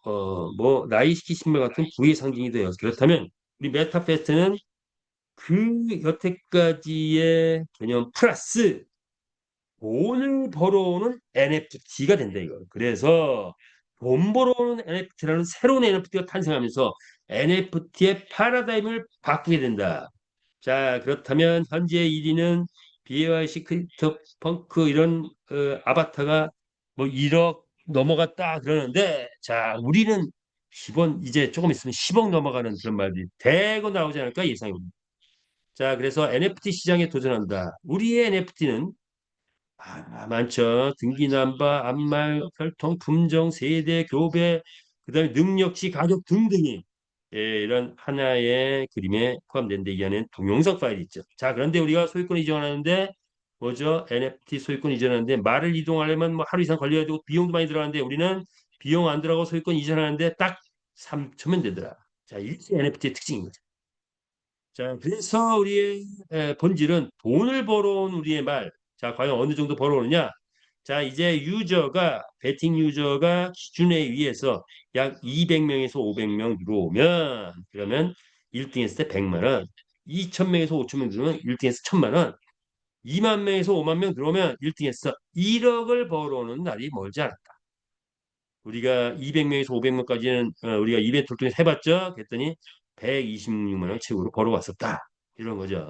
뭐 나이스키 신발 같은 부의 상징이 돼요. 그렇다면 우리 메타페스트는 그 여태까지의 개념 플러스 돈을 벌어오는 NFT가 된다 이거. 그래서 돈 벌어오는 NFT라는 새로운 NFT가 탄생하면서 NFT의 파라다임을 바꾸게 된다. 자, 그렇다면 현재 1위는 BAYC 크립토 펑크 이런 아바타가 뭐 1억 넘어갔다 그러는데 자, 우리는 기본 이제 조금 있으면 10억 넘어가는 그런 말들이 대거 나오지 않을까 예상이 옵니다. 자, 그래서 NFT 시장에 도전한다. 우리의 NFT는 많죠. 등기남바, 암말, 혈통, 품종, 세대, 교배, 그다음에 능력치, 가격 등등이 이런 하나의 그림에 포함된데 이 안에 동영상 파일이 있죠. 자, 그런데 우리가 소유권 이전하는데 뭐죠? NFT 소유권 이전하는데 말을 이동하려면 뭐 하루 이상 걸려야 되고 비용도 많이 들어가는데 우리는 비용 안 들어가고 소유권 이전하는데 딱 3초면 되더라. 자, 이게 NFT의 특징인 거죠. 자, 그래서 우리의 본질은 돈을 벌어온 우리의 말. 자, 과연 어느 정도 벌어오느냐? 자, 이제 배팅 유저가 기준에 의해서 약 200명에서 500명 들어오면, 그러면 1등 했을 때 100만 원, 2,000명에서 5,000명 들어오면 1등 했을 때 1,000만 원, 2만 명에서 5만 명 들어오면 1등 했어 1억을 벌어오는 날이 멀지 않았다. 우리가 200명에서 500명까지는 우리가 이벤트를 통해서 해봤죠. 그랬더니 126만 원 최고로 벌어왔었다. 이런 거죠.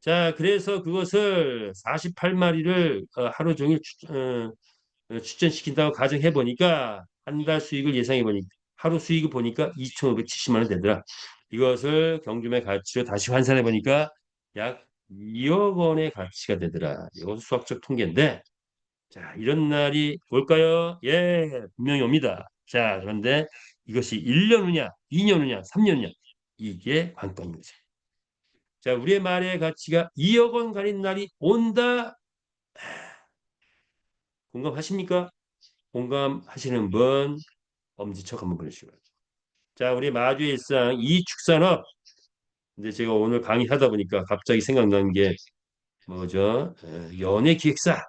자, 그래서 그것을 48마리를 하루 종일 추천시킨다고 가정해 보니까 한 달 수익을 예상해 보니까 하루 수익을 보니까 2,570만 원 되더라. 이것을 경주의 가치로 다시 환산해 보니까 약 2억 원의 가치가 되더라. 이것은 수학적 통계인데 자, 이런 날이 올까요? 예, 분명히 옵니다. 자, 그런데 이것이 1년 후냐, 2년 후냐, 3년 후냐 이게 관건인 거죠. 자, 우리의 말의 가치가 2억 원 가린 날이 온다. 공감하십니까? 공감하시는 분 엄지척 한번 보내주시고요. 자, 우리 마주의 일상 이축산업. 근데 제가 오늘 강의하다 보니까 갑자기 생각난 게 뭐죠? 연예기획사.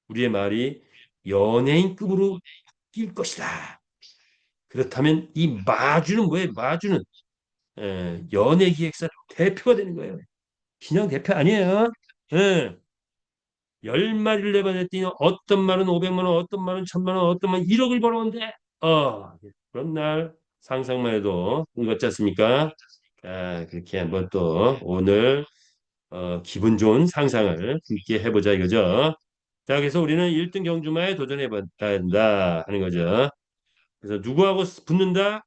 우리의 말이 연예인급으로 뛸 것이다. 그렇다면 이 마주는 뭐예요? 마주는 연예기획사 대표가 되는 거예요. 그냥 대표 아니에요. 예. 10마리를 내보냈더니 어떤 말은 500만 원, 어떤 말은 1000만 원, 어떤 말은 1억을 벌어온대. 그런 날 상상만 해도 꿈 같지 않습니까? 그렇게 한번 또 오늘 기분 좋은 상상을 함께 해보자 이거죠. 자, 그래서 우리는 1등 경주마에 도전해봐야 한다 하는 거죠. 그래서 누구하고 붙는다?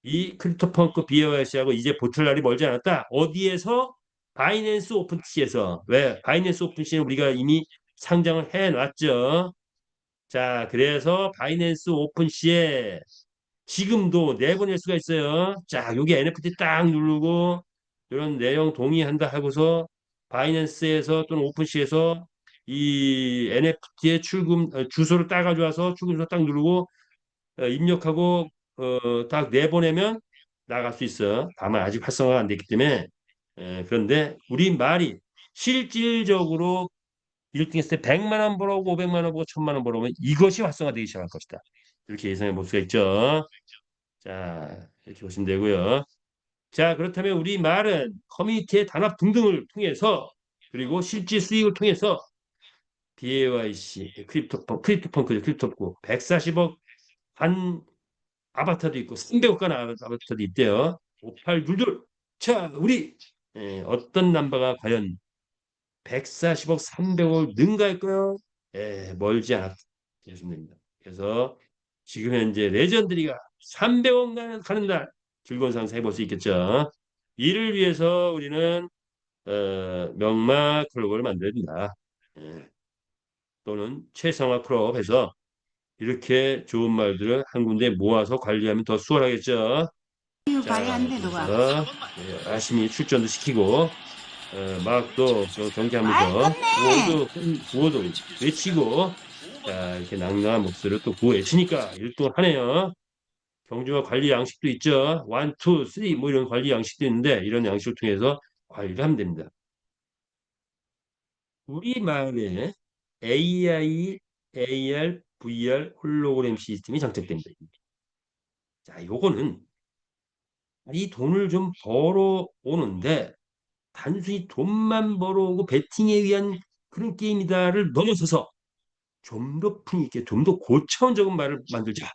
이 크립토펑크 BOS하고 이제 붙을 날이 멀지 않았다. 어디에서? 바이낸스 오픈시에서. 왜? 바이낸스 오픈시는 우리가 이미 상장을 해놨죠. 자, 그래서 바이낸스 오픈시에 지금도 내보낼 수가 있어요. 자, 여기 NFT 딱 누르고 이런 내용 동의한다 하고서 바이낸스에서 또는 오픈시에서 이 NFT의 출금 주소를 따가지고 와서 출금 주소 딱 누르고 입력하고 딱 내보내면 나갈 수 있어. 다만 아직 활성화가 안 됐기 때문에 그런데 우리 말이 실질적으로 1등 했을 때 100만 원 벌어오고 500만 원 벌고 1000만 원 벌어오면 이것이 활성화되기 시작할 것이다. 이렇게 예상해 볼 수가 있죠. 자, 이렇게 보시면 되고요. 자, 그렇다면 우리 말은 커뮤니티의 단합 등등을 통해서 그리고 실질 수익을 통해서 BAYC 크립토펑크죠. 크립토펑크 140억 한 아바타도 있고 300억 간 아바타도 있대요. 5822. 자, 우리 어떤 남바가 과연 140억, 300억을 능가할까요? 멀지 않았다. 됩니다. 그래서 지금 현재 레전드리가 300억 가는 날 즐거운 상상 해볼 수 있겠죠. 이를 위해서 우리는 명마 클럽을 만들어야 된다. 또는 최상화 클럽 해서 이렇게 좋은 말들을 한 군데 모아서 관리하면 더 수월하겠죠. 자, 그래서 열심히 출전도 시키고 막또 경기하면서 구호도 외치고 자, 이렇게 낭낭한 목소리를 또 구호 외치니까 1등 하네요. 경주와 관리 양식도 있죠. 1, 2, 3 뭐 이런 관리 양식도 있는데 이런 양식을 통해서 관리를 하면 됩니다. 우리말에 AI, AR, VR 홀로그램 시스템이 장착됩니다. 자, 요거는 이 돈을 좀 벌어오는데 단순히 돈만 벌어오고 베팅에 의한 그런 게임이다를 넘어서서 좀 더 품위 있게 좀 더 고차원적인 말을 만들자.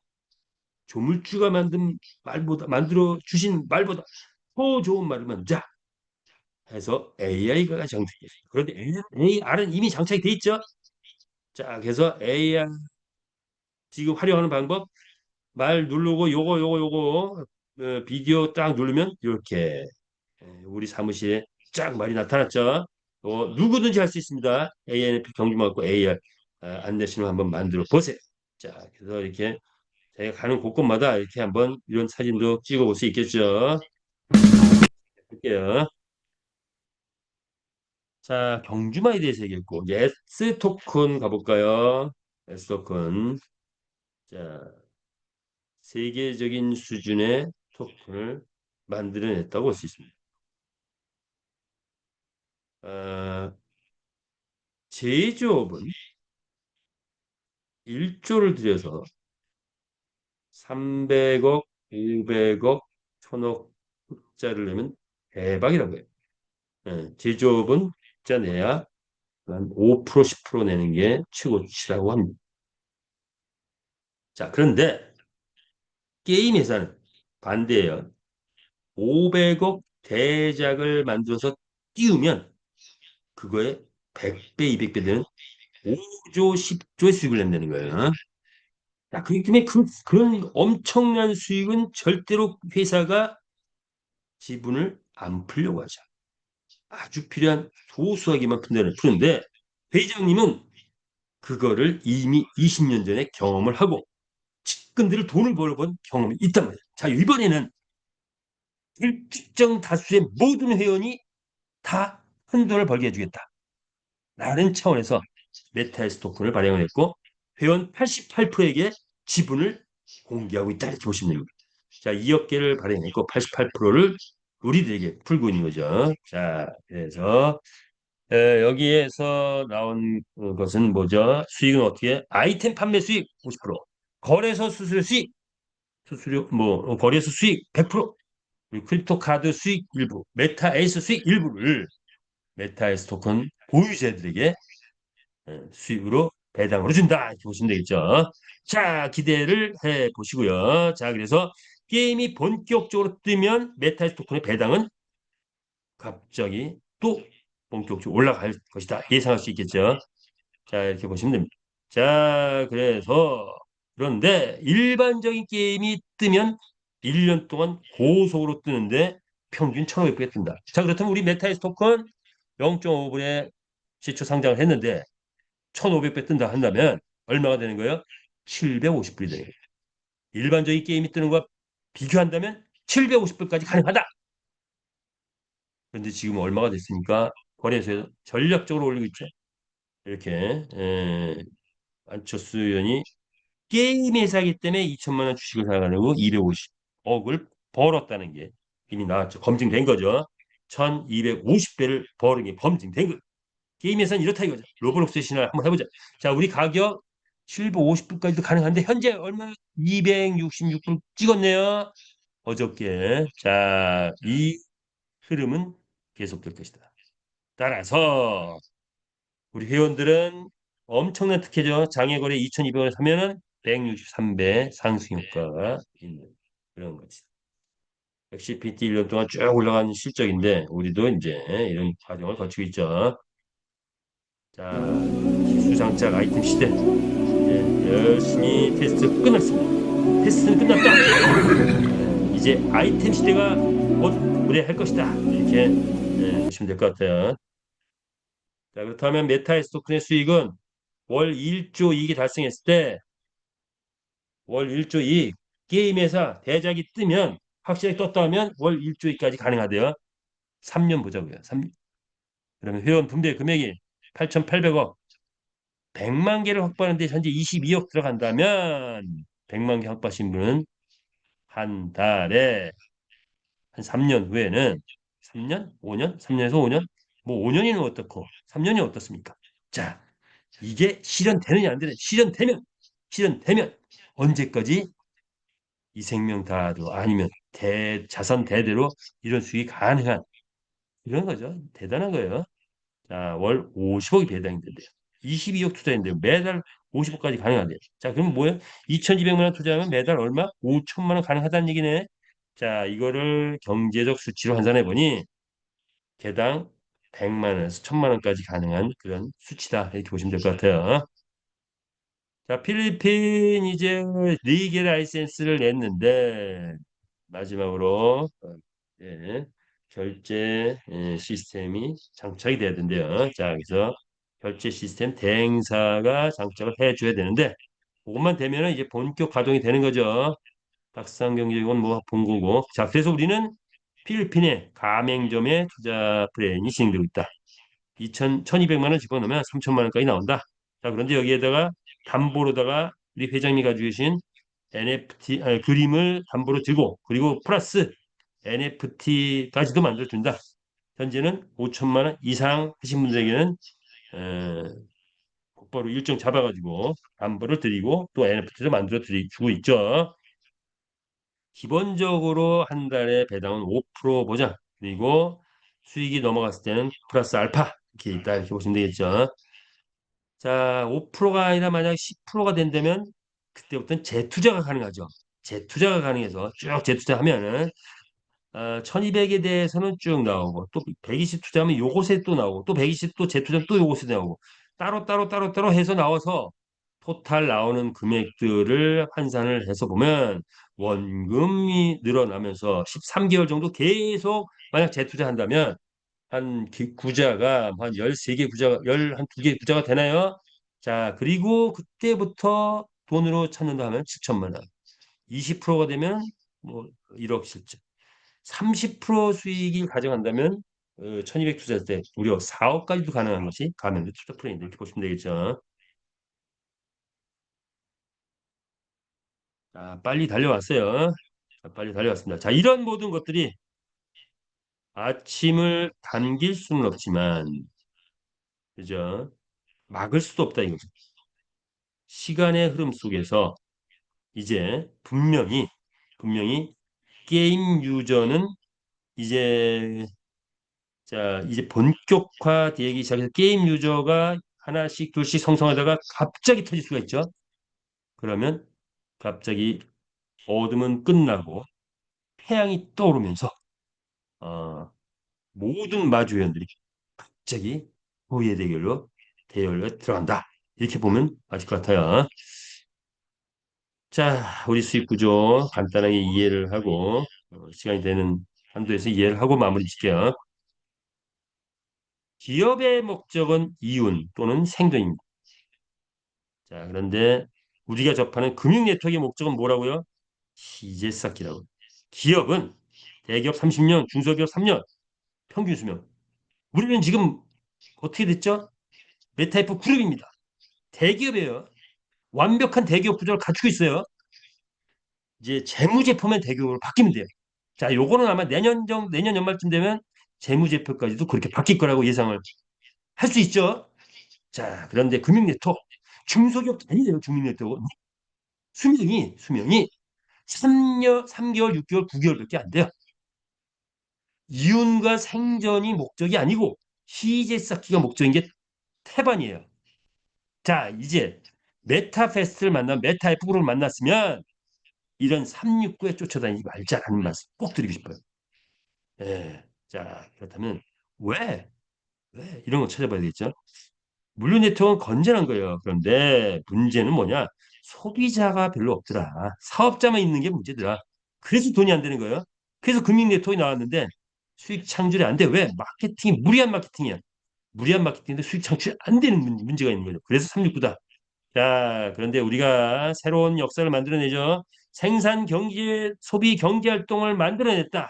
조물주가 만들어 주신 말보다 더 좋은 말을 만들자 해서 AI가 장착이 됐어요. 그런데 AR은 이미 장착이 돼 있죠. 자, 그래서 AI 지금 활용하는 방법 말 누르고 요거 비디오 딱 누르면 이렇게 우리 사무실에 쫙 말이 나타났죠. 누구든지 할 수 있습니다. ANP 경주만 갖고 AR 안내신호 한번 만들어 보세요. 자, 그래서 이렇게 제가 가는 곳곳마다 이렇게 한번 이런 사진도 찍어 볼 수 있겠죠. 볼게요. 자, 경주마에 대해서 얘기했고, 예스 토큰 가볼까요? 예스 토큰. 자, 세계적인 수준의 토큰을 만들어냈다고 볼 수 있습니다. 제조업은 1조를 들여서 300억, 500억, 1000억 흑자를 내면 대박이라고 해요. 제조업은 흑자 내야 한 5%, 10% 내는 게 최고치라고 합니다. 자, 그런데 게임 회사는 반대예요. 500억 대작을 만들어서 띄우면 그거에 100배, 200배 되는 5조, 10조의 수익을 낸다는 거예요. 자, 그렇기 때문에 그런 엄청난 수익은 절대로 회사가 지분을 안 풀려고 하죠. 아주 필요한 소수하게만 푸는데 회장님은 그거를 이미 20년 전에 경험을 하고 측근들을 돈을 벌어본 경험이 있단 말이에요. 자, 이번에는 일정 다수의 모든 회원이 다 큰 돈을 벌게 해주겠다. 라는 차원에서 메타에스 토큰을 발행을 했고 회원 88%에게 지분을 공개하고 있다 이렇게 보시면 됩니다. 자, 2억 개를 발행했고 88%를 우리들에게 풀고 있는 거죠. 자, 그래서 여기에서 나온 것은 뭐죠? 수익은 어떻게? 아이템 판매 수익 50%, 거래소 수수료 수익, 수수료 뭐 거래소 수익 100%, 그리고 크립토 카드 수익 일부, 메타에이스 수익 일부를 메타에이스 토큰 보유자들에게 수익으로 배당으로 준다 이렇게 보시면 되겠죠. 자, 기대를 해 보시고요. 자, 그래서 게임이 본격적으로 뜨면 메타에이스 토큰의 배당은 갑자기 또 본격적으로 올라갈 것이다 예상할 수 있겠죠. 자, 이렇게 보시면 됩니다. 자, 그런데 일반적인 게임이 뜨면 1년 동안 고속으로 뜨는데 평균 1,500배 뜬다. 자, 그렇다면 우리 메타에이스 토큰 0.5불에 시초 상장을 했는데 1,500배 뜬다 한다면 얼마가 되는 거예요? 750불이 되는 거예요. 일반적인 게임이 뜨는 것과 비교한다면 750불까지 가능하다. 그런데 지금 얼마가 됐으니까 거래소에서 전략적으로 올리고 있죠. 이렇게 안철수 의원이 게임 회사이기 때문에 2천만 원 주식을 사가지고 250억을 벌었다는 게 이미 나왔죠. 검증된 거죠. 1,250배를 버는 게 검증된 거. 게임 회사는 이렇다 이거죠. 로블록스 신화를 한번 해보자. 자, 우리 가격 750불까지도 가능한데 현재 얼마? 266불 찍었네요. 어저께. 자, 이 흐름은 계속될 것이다. 따라서 우리 회원들은 엄청난 특혜죠. 장외거래 2,200원에 사면은 163배 상승 효과가 있는 그런 거지. 역시 PT 1년 동안 쭉 올라간 실적인데 우리도 이제 이런 과정을 거치고 있죠. 자, 기술장착 아이템 시대. 열심히 테스트 끝났습니다. 테스트는 끝났다. 이제 아이템 시대가 곧 무대할 것이다. 이렇게 보시면 될 것 같아요. 자, 그렇다면 메타에스 토큰의 수익은 월 1조 이익이 달성했을 때 월 1조 이익 게임 회사 대작이 뜨면 확실하게 떴다 하면 월 1조 이익까지 가능하대요. 3년 보자고요. 3년. 그러면 회원 분배 금액이 8,800억. 100만 개를 확보하는데 현재 22억 들어간다면 100만 개 확보하신 분은 한 달에 한 3년 후에는 3년? 5년? 3년에서 5년? 뭐 5년이면 어떻고 3년이 어떻습니까? 자, 이게 실현되느냐 안 되느냐 실현되면 언제까지 이 생명 다도 아니면 자산 대대로 이런 수익이 가능한 이런 거죠. 대단한 거예요. 자, 월 50억이 배당이 된대요. 22억 투자인데 매달 50억까지 가능하대요. 자, 그럼 뭐예요? 2,200만 원 투자하면 매달 얼마? 5천만 원 가능하다는 얘기네. 자, 이거를 경제적 수치로 환산해 보니 개당 100만 원에서 1,000만 원까지 가능한 그런 수치다. 이렇게 보시면 될 것 같아요. 자, 필리핀 이제 리게 라이센스를 냈는데 마지막으로 예, 결제 시스템이 장착이 돼야 된대요. 자, 그래서 결제 시스템 대행사가 장착을 해줘야 되는데 그것만 되면은 이제 본격 가동이 되는 거죠. 박상경제건 뭐 본 거고. 자, 그래서 우리는 필리핀의 가맹점에 투자 플랜이 진행되고 있다. 1,200만 원 집어넣으면 3천만 원까지 나온다. 자, 그런데 여기에다가 담보로다가 우리 회장님이 가지고 계신 NFT 그림을 담보로 들고 그리고 플러스 NFT까지도 만들어준다. 현재는 5천만 원 이상 하신 분들에게는 곧바로 일정 잡아가지고 담보를 드리고 또 NFT도 만들어 주고 있죠. 기본적으로 한 달에 배당은 5% 보장 그리고 수익이 넘어갔을 때는 플러스 알파 이렇게 있다 이렇게 보시면 되겠죠. 자, 5%가 아니라 만약 10%가 된다면 그때부터는 재투자가 가능하죠. 재투자가 가능해서 쭉 재투자하면은 1200에 대해서는 쭉 나오고 또 120 투자하면 요것에 또 나오고 또 120 또 재투자하면 또 요것에 나오고 따로 해서 나와서 토탈 나오는 금액들을 환산을 해서 보면 원금이 늘어나면서 13개월 정도 계속 만약 재투자한다면 한 구자가 한 13개 구자가 12개 구자가 되나요? 자, 그리고 그때부터 돈으로 찾는다 하면 7천만 원. 20%가 되면 뭐 1억 실적. 30% 수익을 가져간다면 1200 투자할 때 무려 4억까지도 가능한 것이 가맹비 투자 플랜인데 이렇게 보시면 되겠죠. 자, 빨리 달려왔어요. 자, 빨리 달려왔습니다. 자, 이런 모든 것들이 아침을 당길 수는 없지만, 그죠? 막을 수도 없다 이거죠. 시간의 흐름 속에서 이제 분명히 게임 유저는 이제 이제 본격화되기 시작해서 게임 유저가 하나씩 둘씩 성성하다가 갑자기 터질 수가 있죠. 그러면 갑자기 어둠은 끝나고 태양이 떠오르면서 어, 모든 마주회원들이 갑자기 호위의 대열로 들어간다. 이렇게 보면 맞을 것 같아요. 자, 우리 수익 구조 간단하게 이해를 하고 시간이 되는 한도에서 이해를 하고 마무리 짓게요. 기업의 목적은 이윤 또는 생존입니다. 자, 그런데 우리가 접하는 금융 네트워크의 목적은 뭐라고요? 시제 쌓기라고. 기업은 대기업 30년, 중소기업 3년, 평균 수명. 우리는 지금 어떻게 됐죠? 메타이프 그룹입니다. 대기업이에요. 완벽한 대기업 구조를 갖추고 있어요. 이제 재무제표면 대기업으로 바뀌면 돼요. 자, 요거는 아마 내년 연말쯤 되면 재무제표까지도 그렇게 바뀔 거라고 예상을 할 수 있죠. 자, 그런데 금융 네트워크, 중소기업 아니에요. 금융 네트워크. 수명이 3개월, 6개월, 9개월밖에 안 돼요. 이윤과 생존이 목적이 아니고 시제 쌓기가 목적인 게 태반이에요. 자, 이제 메타페스트를 만나면 메타의 프로를 만났으면 이런 369에 쫓아다니지 말자라는 말씀 꼭 드리고 싶어요. 예. 자, 그렇다면 왜? 왜? 이런 거 찾아봐야 되겠죠. 물류 네트워크는 건전한 거예요. 그런데 문제는 뭐냐? 소비자가 별로 없더라. 사업자만 있는 게 문제더라. 그래서 돈이 안 되는 거예요. 그래서 금융 네트워크가 나왔는데 수익 창출이 안 돼. 왜? 마케팅이 무리한 마케팅이야. 무리한 마케팅인데 수익 창출이 안 되는 문제가 있는 거죠. 그래서 369다. 자, 그런데 우리가 새로운 역사를 만들어내죠. 생산 경제, 소비 경제 활동을 만들어냈다.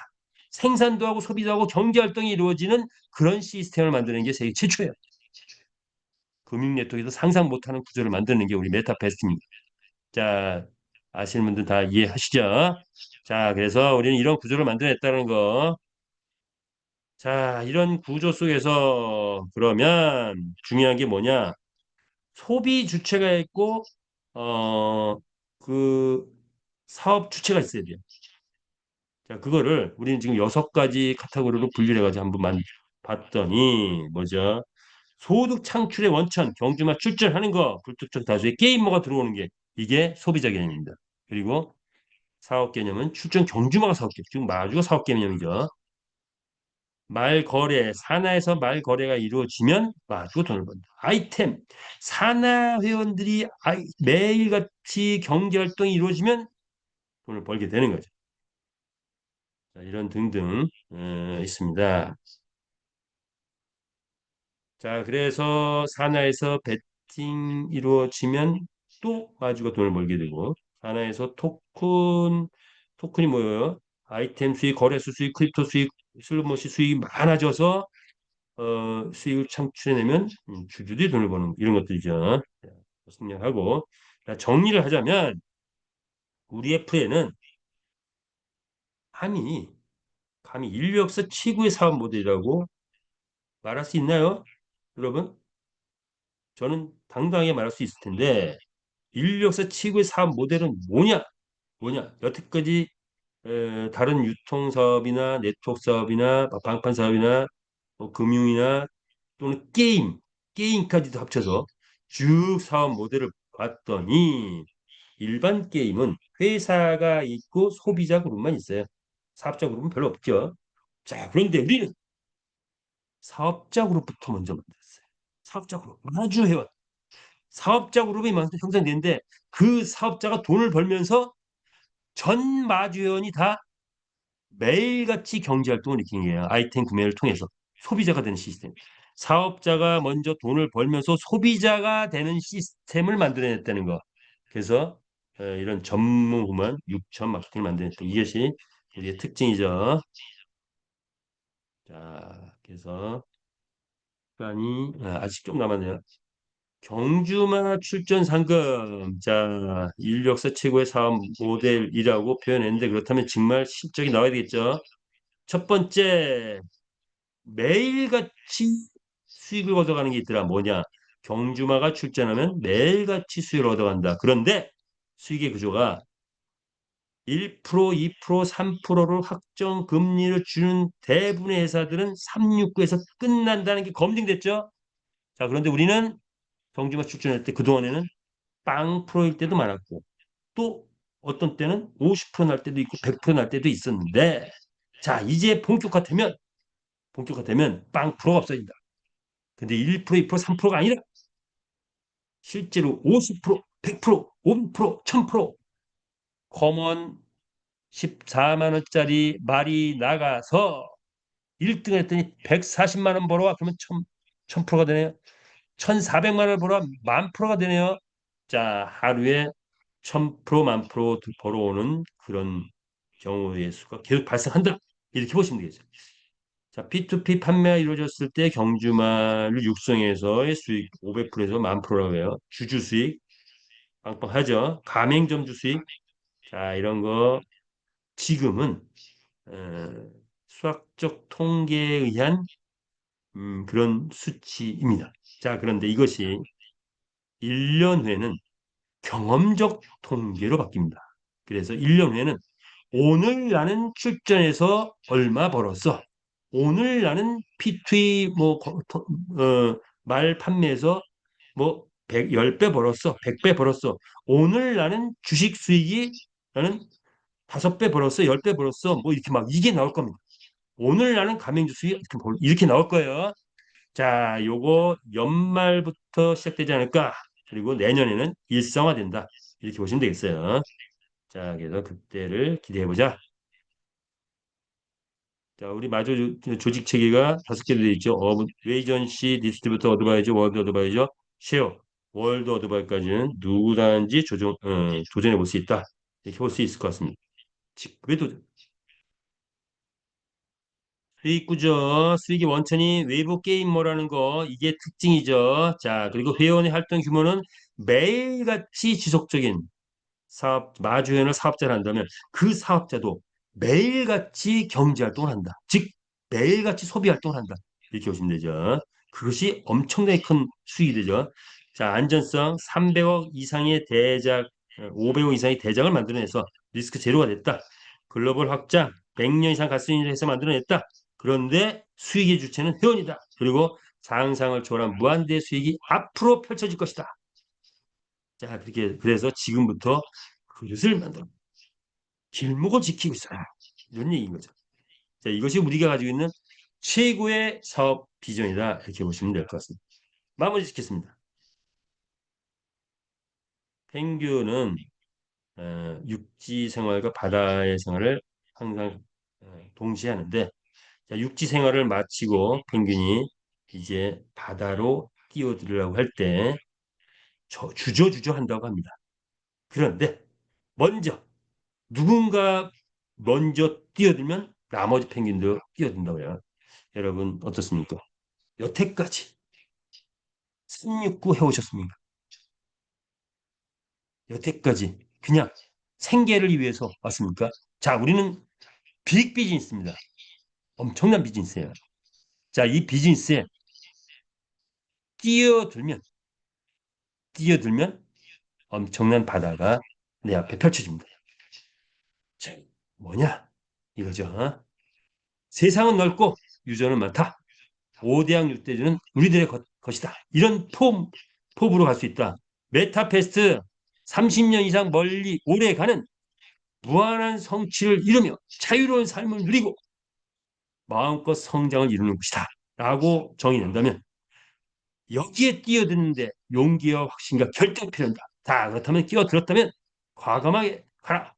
생산도 하고 소비도 하고 경제 활동이 이루어지는 그런 시스템을 만드는 게 세계 최초예요. 금융 네트워크에서 상상 못하는 구조를 만드는 게 우리 메타베스트입니다. 자, 아시는 분들 다 이해하시죠? 자, 그래서 우리는 이런 구조를 만들어냈다는 거. 자, 이런 구조 속에서 그러면 중요한 게 뭐냐? 소비 주체가 있고, 어, 그 사업 주체가 있어야 돼요. 자, 그거를 우리는 지금 6가지 카테고리로 분류를 해가지고 한번 봤더니, 뭐죠? 소득 창출의 원천, 경주마 출전하는 거, 불특정 다수의 게이머가 들어오는 게 이게 소비자 개념입니다. 그리고 사업 개념은 출전 경주마가 사업 개념, 지금 마주가 사업 개념이죠. 말 거래, 산하에서 말 거래가 이루어지면 마주가 돈을 번다. 아이템, 산하 회원들이 매일같이 경제 활동이 이루어지면 돈을 벌게 되는 거죠. 자, 이런 등등 있습니다. 자, 그래서 산하에서 베팅 이루어지면 또 마주가 돈을 벌게 되고 산하에서 토큰이 뭐예요? 아이템 수익, 거래소 수익, 크립토 수익, 슬롯머신 수익이 많아져서 수익을 창출해내면 주주들이 돈을 버는 이런 것들이죠. 생략하고 정리를 하자면 우리의 프레는 감히 감히 인류 역사 최고의 사업 모델이라고 말할 수 있나요? 여러분, 저는 당당하게 말할 수 있을 텐데 인류 역사 최고의 사업 모델은 뭐냐? 여태까지 다른 유통 사업이나 네트워크 사업이나 방판 사업이나 금융이나 또는 게임까지도 합쳐서 쭉 사업 모델을 봤더니 일반 게임은 회사가 있고 소비자 그룹만 있어요. 사업자 그룹은 별로 없죠. 자, 그런데 우리는 사업자 그룹부터 먼저 만들었어요. 사업자 그룹, 마주회원. 사업자 그룹이 먼저 형성되는데 그 사업자가 돈을 벌면서 전 마주회원이 다 매일같이 경제활동을 일으키는 거예요. 아이템 구매를 통해서 소비자가 되는 시스템. 사업자가 먼저 돈을 벌면서 소비자가 되는 시스템을 만들어냈다는 거. 그래서 이런 전무후무한 6천 마케팅을 만들었다. 이것이 우리의 특징이죠. 자, 그래서 시간이 아직 좀 남았네요. 경주마 출전 상금. 자, 인류 역사 최고의 사업 모델이라고 표현했는데 그렇다면 정말 실적이 나와야 되겠죠. 첫 번째, 매일같이 수익을 얻어가는 게 있더라. 뭐냐? 경주마가 출전하면 매일같이 수익을 얻어간다. 그런데 수익의 구조가 1%, 2%, 3%를 확정 금리를 주는 대부분의 회사들은 369에서 끝난다는 게 검증됐죠. 자, 그런데 우리는 경주마 출전할 때 그동안에는 빵 프로일 때도 많았고 또 어떤 때는 50%날 때도 있고 100%날 때도 있었는데 자, 이제 본격화되면 빵 프로가 없어진다. 근데 1%, 2%, 3%가 아니라 실제로 50%, 100%, 500%, 1000% 커먼 14만 원짜리 말이 나가서 1등을 했더니 140만 원 벌어와. 그러면 1000%가 되네요. 1400만 원 벌어와. 10,000%가 되네요. 자, 하루에 1000% 10,000% 벌어오는 그런 경우의 수가 계속 발생한다. 이렇게 보시면 되겠죠. 자, P2P 판매가 이루어졌을 때 경주마를 육성해서의 수익 500%에서 10,000%라고 해요. 주주 수익 빵빵하죠. 가맹점주 수익. 자, 이런 거 지금은 어, 수학적 통계에 의한 그런 수치입니다. 자, 그런데 이것이 1년 후에는 경험적 통계로 바뀝니다. 그래서 1년 후에는 오늘 나는 출전해서 얼마 벌었어. 오늘 나는 P2E 말 판매에서 뭐 10배 벌었어. 100배 벌었어. 오늘 나는 주식 수익이 나는 5배 벌었어. 10배 벌었어. 뭐 이렇게 막 이게 나올 겁니다. 오늘 나는 가맹주 수익 이렇게 나올 거예요. 자, 요거 연말부터 시작되지 않을까? 그리고 내년에는 일상화된다. 이렇게 보시면 되겠어요. 자, 그래서 그때를 기대해 보자. 자, 우리 마저 조직 체계가 5개 되어 있죠. 웨이전시, 디스트리뷰터 어드바이저, 월드 어드바이저, 쉐어, 월드 어드바이저까지는 누구든지 조정해 볼 수 있다. 이렇게 볼 수 있을 것 같습니다. 그래도 수익 구조, 수익이 원천이 외부 게임머라는 거 이게 특징이죠. 자, 그리고 회원의 활동 규모는 매일같이 지속적인 마주회원을 사업자를 한다면 그 사업자도 매일같이 경제활동을 한다. 즉 매일같이 소비활동을 한다. 이렇게 보시면 되죠. 그것이 엄청나게 큰 수익이 되죠. 자, 안전성 300억 이상의 대작, 500억 이상의 대작을 만들어내서 리스크 제로가 됐다. 글로벌 확장 100년 이상 갈 수 있는 회사 만들어냈다. 그런데 수익의 주체는 회원이다. 그리고 상상을 초월한 무한대 수익이 앞으로 펼쳐질 것이다. 자, 그렇게 그래서 지금부터 그릇을 만들어 길목을 지키고 있어라. 이런 얘기인 거죠. 자, 이것이 우리가 가지고 있는 최고의 사업 비전이다. 이렇게 보시면 될 것 같습니다. 마무리 짓겠습니다. 펭귄은 육지 생활과 바다의 생활을 항상 동시에 하는데 자, 육지 생활을 마치고 펭귄이 이제 바다로 뛰어들으려고 할 때 주저주저 한다고 합니다. 그런데 먼저 누군가 먼저 뛰어들면 나머지 펭귄도 뛰어든다고 해요. 여러분 어떻습니까? 여태까지 369 해오셨습니까? 여태까지 그냥 생계를 위해서 왔습니까? 자, 우리는 빅 비즈니스입니다. 엄청난 비즈니스예요. 자, 이 비즈니스에 뛰어들면 뛰어들면 엄청난 바다가 내 앞에 펼쳐집니다. 자, 뭐냐? 이거죠. 세상은 넓고 유저는 많다. 5대양 6대주는 우리들의 것이다. 이런 포부로 갈 수 있다. 메타페스트 30년 이상 멀리 오래 가는 무한한 성취를 이루며 자유로운 삶을 누리고 마음껏 성장을 이루는 것이다. 라고 정의된다면 여기에 뛰어드는데 용기와 확신과 결단이 필요한다. 다 그렇다면 끼어들었다면 과감하게 가라.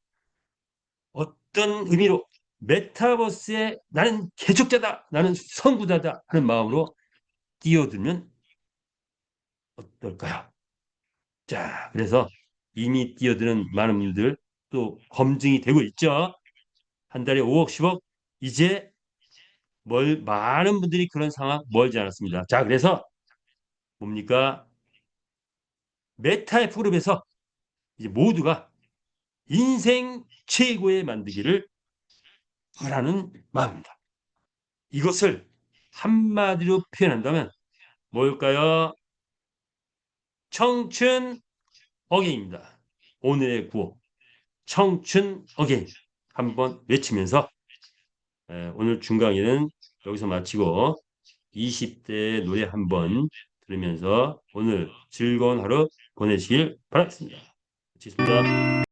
어떤 의미로 메타버스에 나는 개척자다. 나는 선구자다. 하는 마음으로 뛰어들면 어떨까요? 자, 그래서 이미 뛰어드는 많은 분들 또 검증이 되고 있죠. 한 달에 5억, 10억 이제 많은 분들이 그런 상황 멀지 않았습니다. 자, 그래서 뭡니까? 메타F 그룹에서 이제 모두가 인생 최고의 만들기를 바라는 마음입니다. 이것을 한마디로 표현한다면 뭘까요? 청춘 어게인입니다. 오늘의 구호 청춘 어게인 한번 외치면서 오늘 중강의는 여기서 마치고 20대 노래 한번 들으면서 오늘 즐거운 하루 보내시길 바라겠습니다. 마치겠습니다.